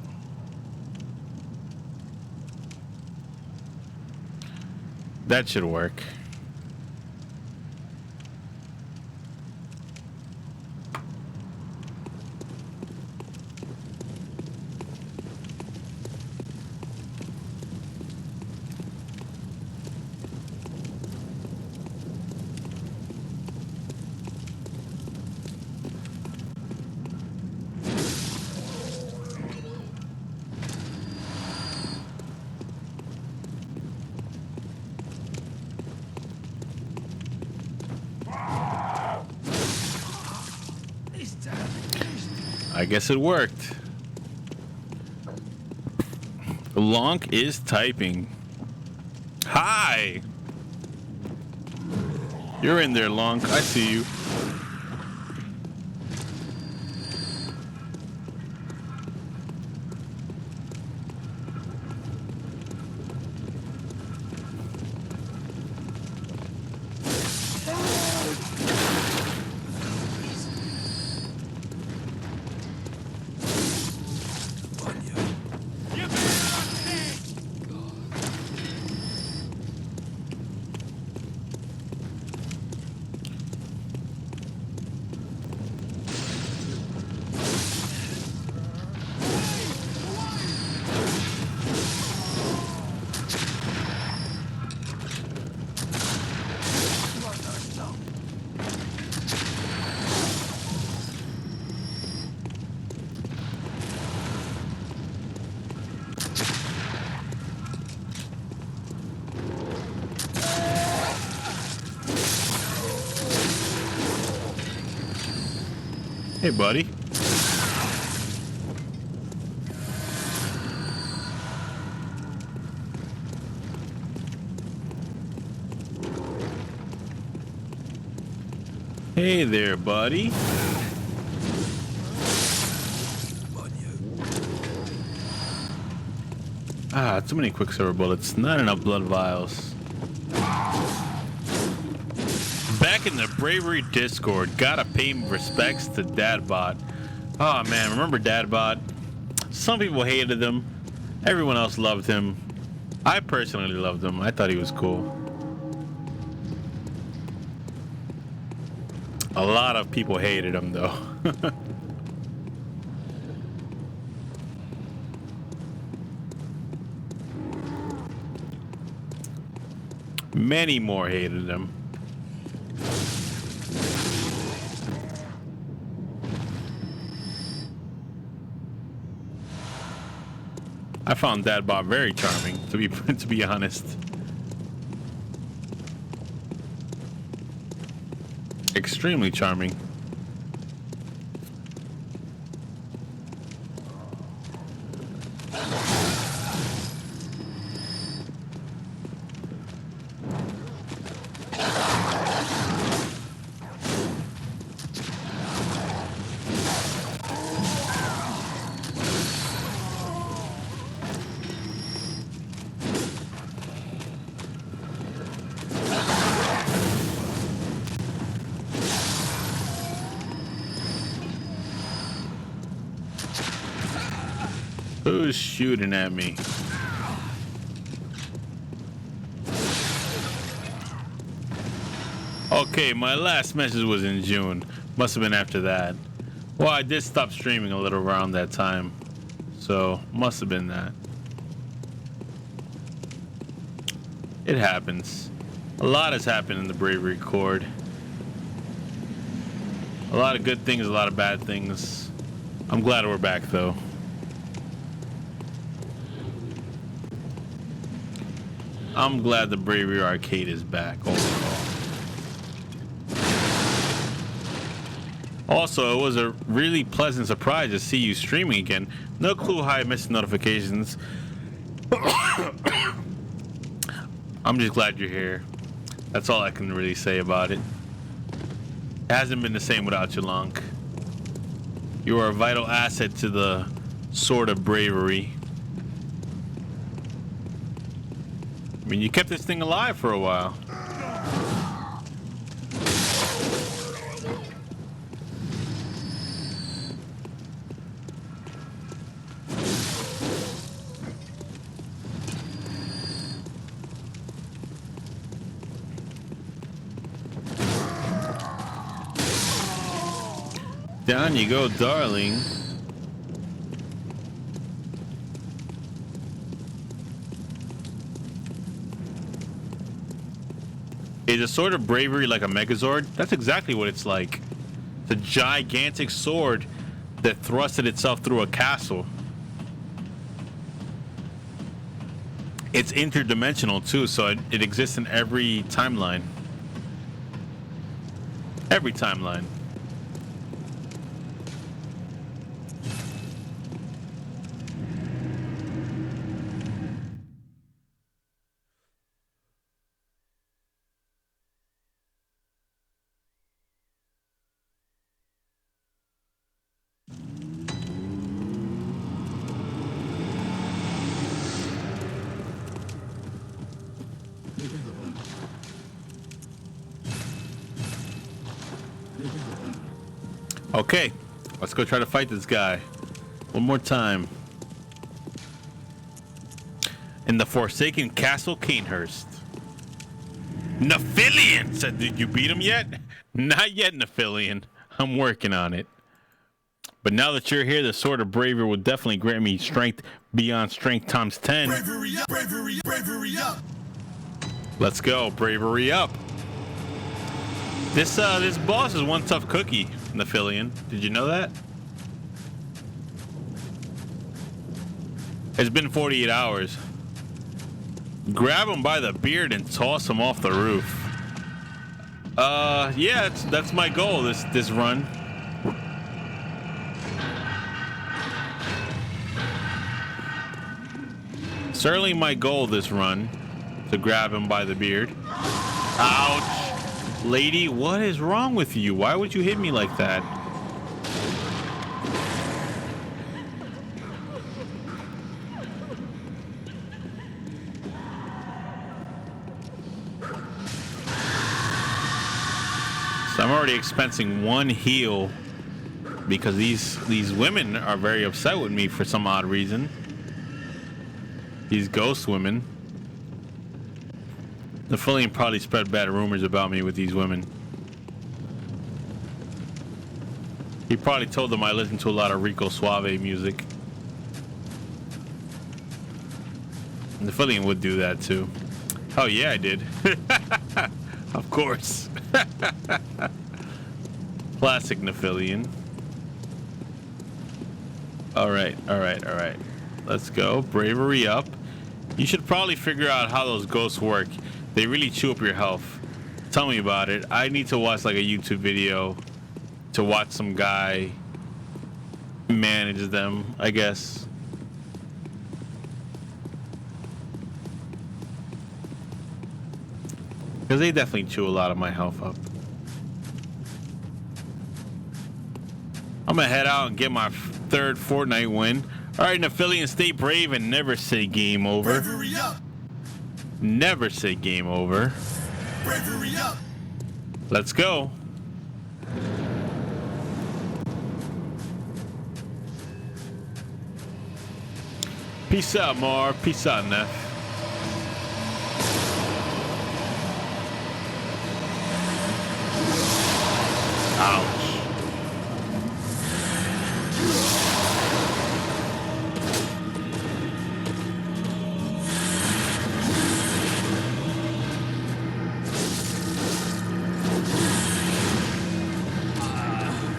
Speaker 1: That should work. I guess it worked. Lonk is typing. Hi! You're in there, Lonk. I see you. Hey, buddy. Hey there, buddy. Ah, too many quicksilver bullets. Not enough blood vials. Back in the Bravery Discord, gotta pay respects to Dadbot. Oh man, remember Dadbot? Some people hated him. Everyone else loved him. I personally loved him. I thought he was cool. A lot of people hated him though. Many more hated him. I found Dadbot very charming, to be honest. Extremely charming. Who's shooting at me? Okay, my last message was in June. Must have been after that. Well, I did stop streaming a little around that time. So, must have been that. It happens. A lot has happened in the Bravery Chord. A lot of good things, a lot of bad things. I'm glad we're back though. I'm glad the Bravery Arcade is back overall. Also, it was a really pleasant surprise to see you streaming again. No clue how I missed notifications. I'm just glad you're here. That's all I can really say about it. It hasn't been the same without you, Lonk. You are a vital asset to the Sword of Bravery. I mean, you kept this thing alive for a while. Down you go, darling. Is a sword of bravery like a Megazord? That's exactly what it's like. It's a gigantic sword that thrusted itself through a castle. It's interdimensional too, so it exists in every timeline. Every timeline. Okay, let's go try to fight this guy one more time. In the Forsaken Castle, Canehurst. Nephilian said, did you beat him yet? Not yet, Nephilian. I'm working on it. But now that you're here, the Sword of Bravery will definitely grant me strength beyond strength times 10.
Speaker 2: Bravery up, bravery, bravery up.
Speaker 1: Let's go, bravery up. This boss is one tough cookie, Nephilian. Did you know that? It's been 48 hours. Grab him by the beard and toss him off the roof. Yeah, that's my goal this run. certainly my goal this run, to grab him by the beard. Ouch. Lady, what is wrong with you? Why would you hit me like that? So I'm already expensing 1 heal because these women are very upset with me for some odd reason. These ghost women. The Fillion probably spread bad rumors about me with these women. He probably told them I listen to a lot of Rico Suave music. And the Fillion would do that too. Oh yeah, I did. Of course. Classic Nephilian. All right. Let's go. Bravery up. You should probably figure out how those ghosts work. They really chew up your health. Tell me about it. I need to watch like a YouTube video to watch some guy manage them, I guess. Because they definitely chew a lot of my health up. I'm gonna head out and get my 3rd Fortnite win. Alright, Nephilian, stay brave and never say game over.
Speaker 2: Bravery up.
Speaker 1: Never say game over.
Speaker 2: Bravery up.
Speaker 1: Let's go. Peace out, Marv. Peace out, Neff. Ouch.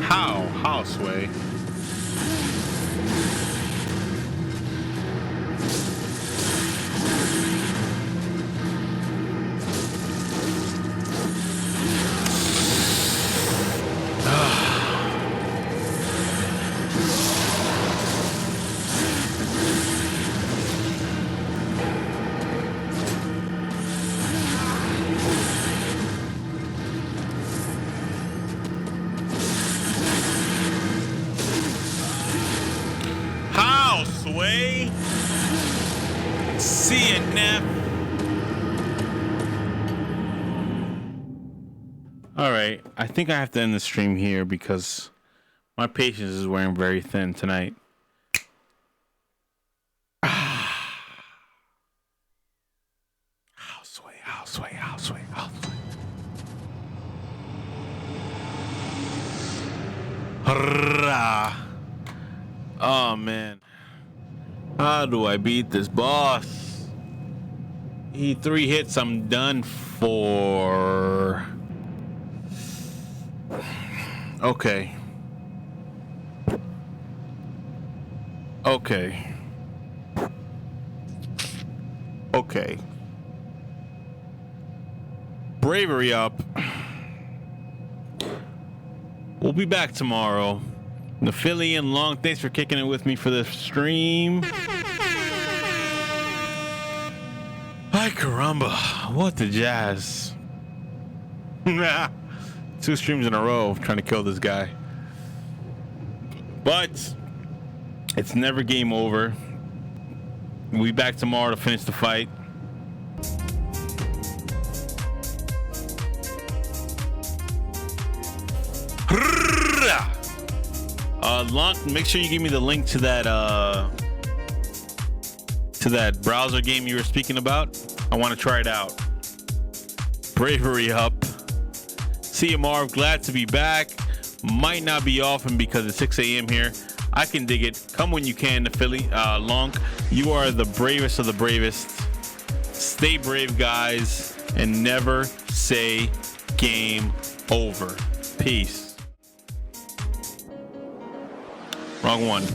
Speaker 1: How, Sway? Sway. See it, Neff. All right, I think I have to end the stream here because my patience is wearing very thin tonight. Sway. Oh man. How do I beat this boss? 3 hits, I'm done for. Okay. Bravery up. We'll be back tomorrow. Nephilian, Lonk, thanks for kicking it with me for the stream. Ay caramba, what the jazz. 2 streams in a row trying to kill this guy. But it's never game over. We'll be back tomorrow to finish the fight. Lonk, make sure you give me the link to that browser game you were speaking about. I want to try it out. Bravery up. See you, Marv. Glad to be back. Might not be often because it's 6 a.m. here. I can dig it. Come when you can to Philly. Lonk, you are the bravest of the bravest. Stay brave, guys, and never say game over. Peace. Wrong one.
Speaker 3: 6,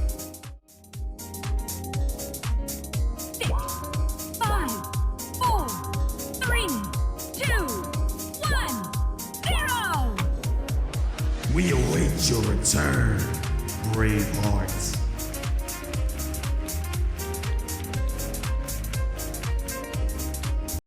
Speaker 3: 5, 4, 3, 2, 1, 0.
Speaker 2: We await your return, Braveheart.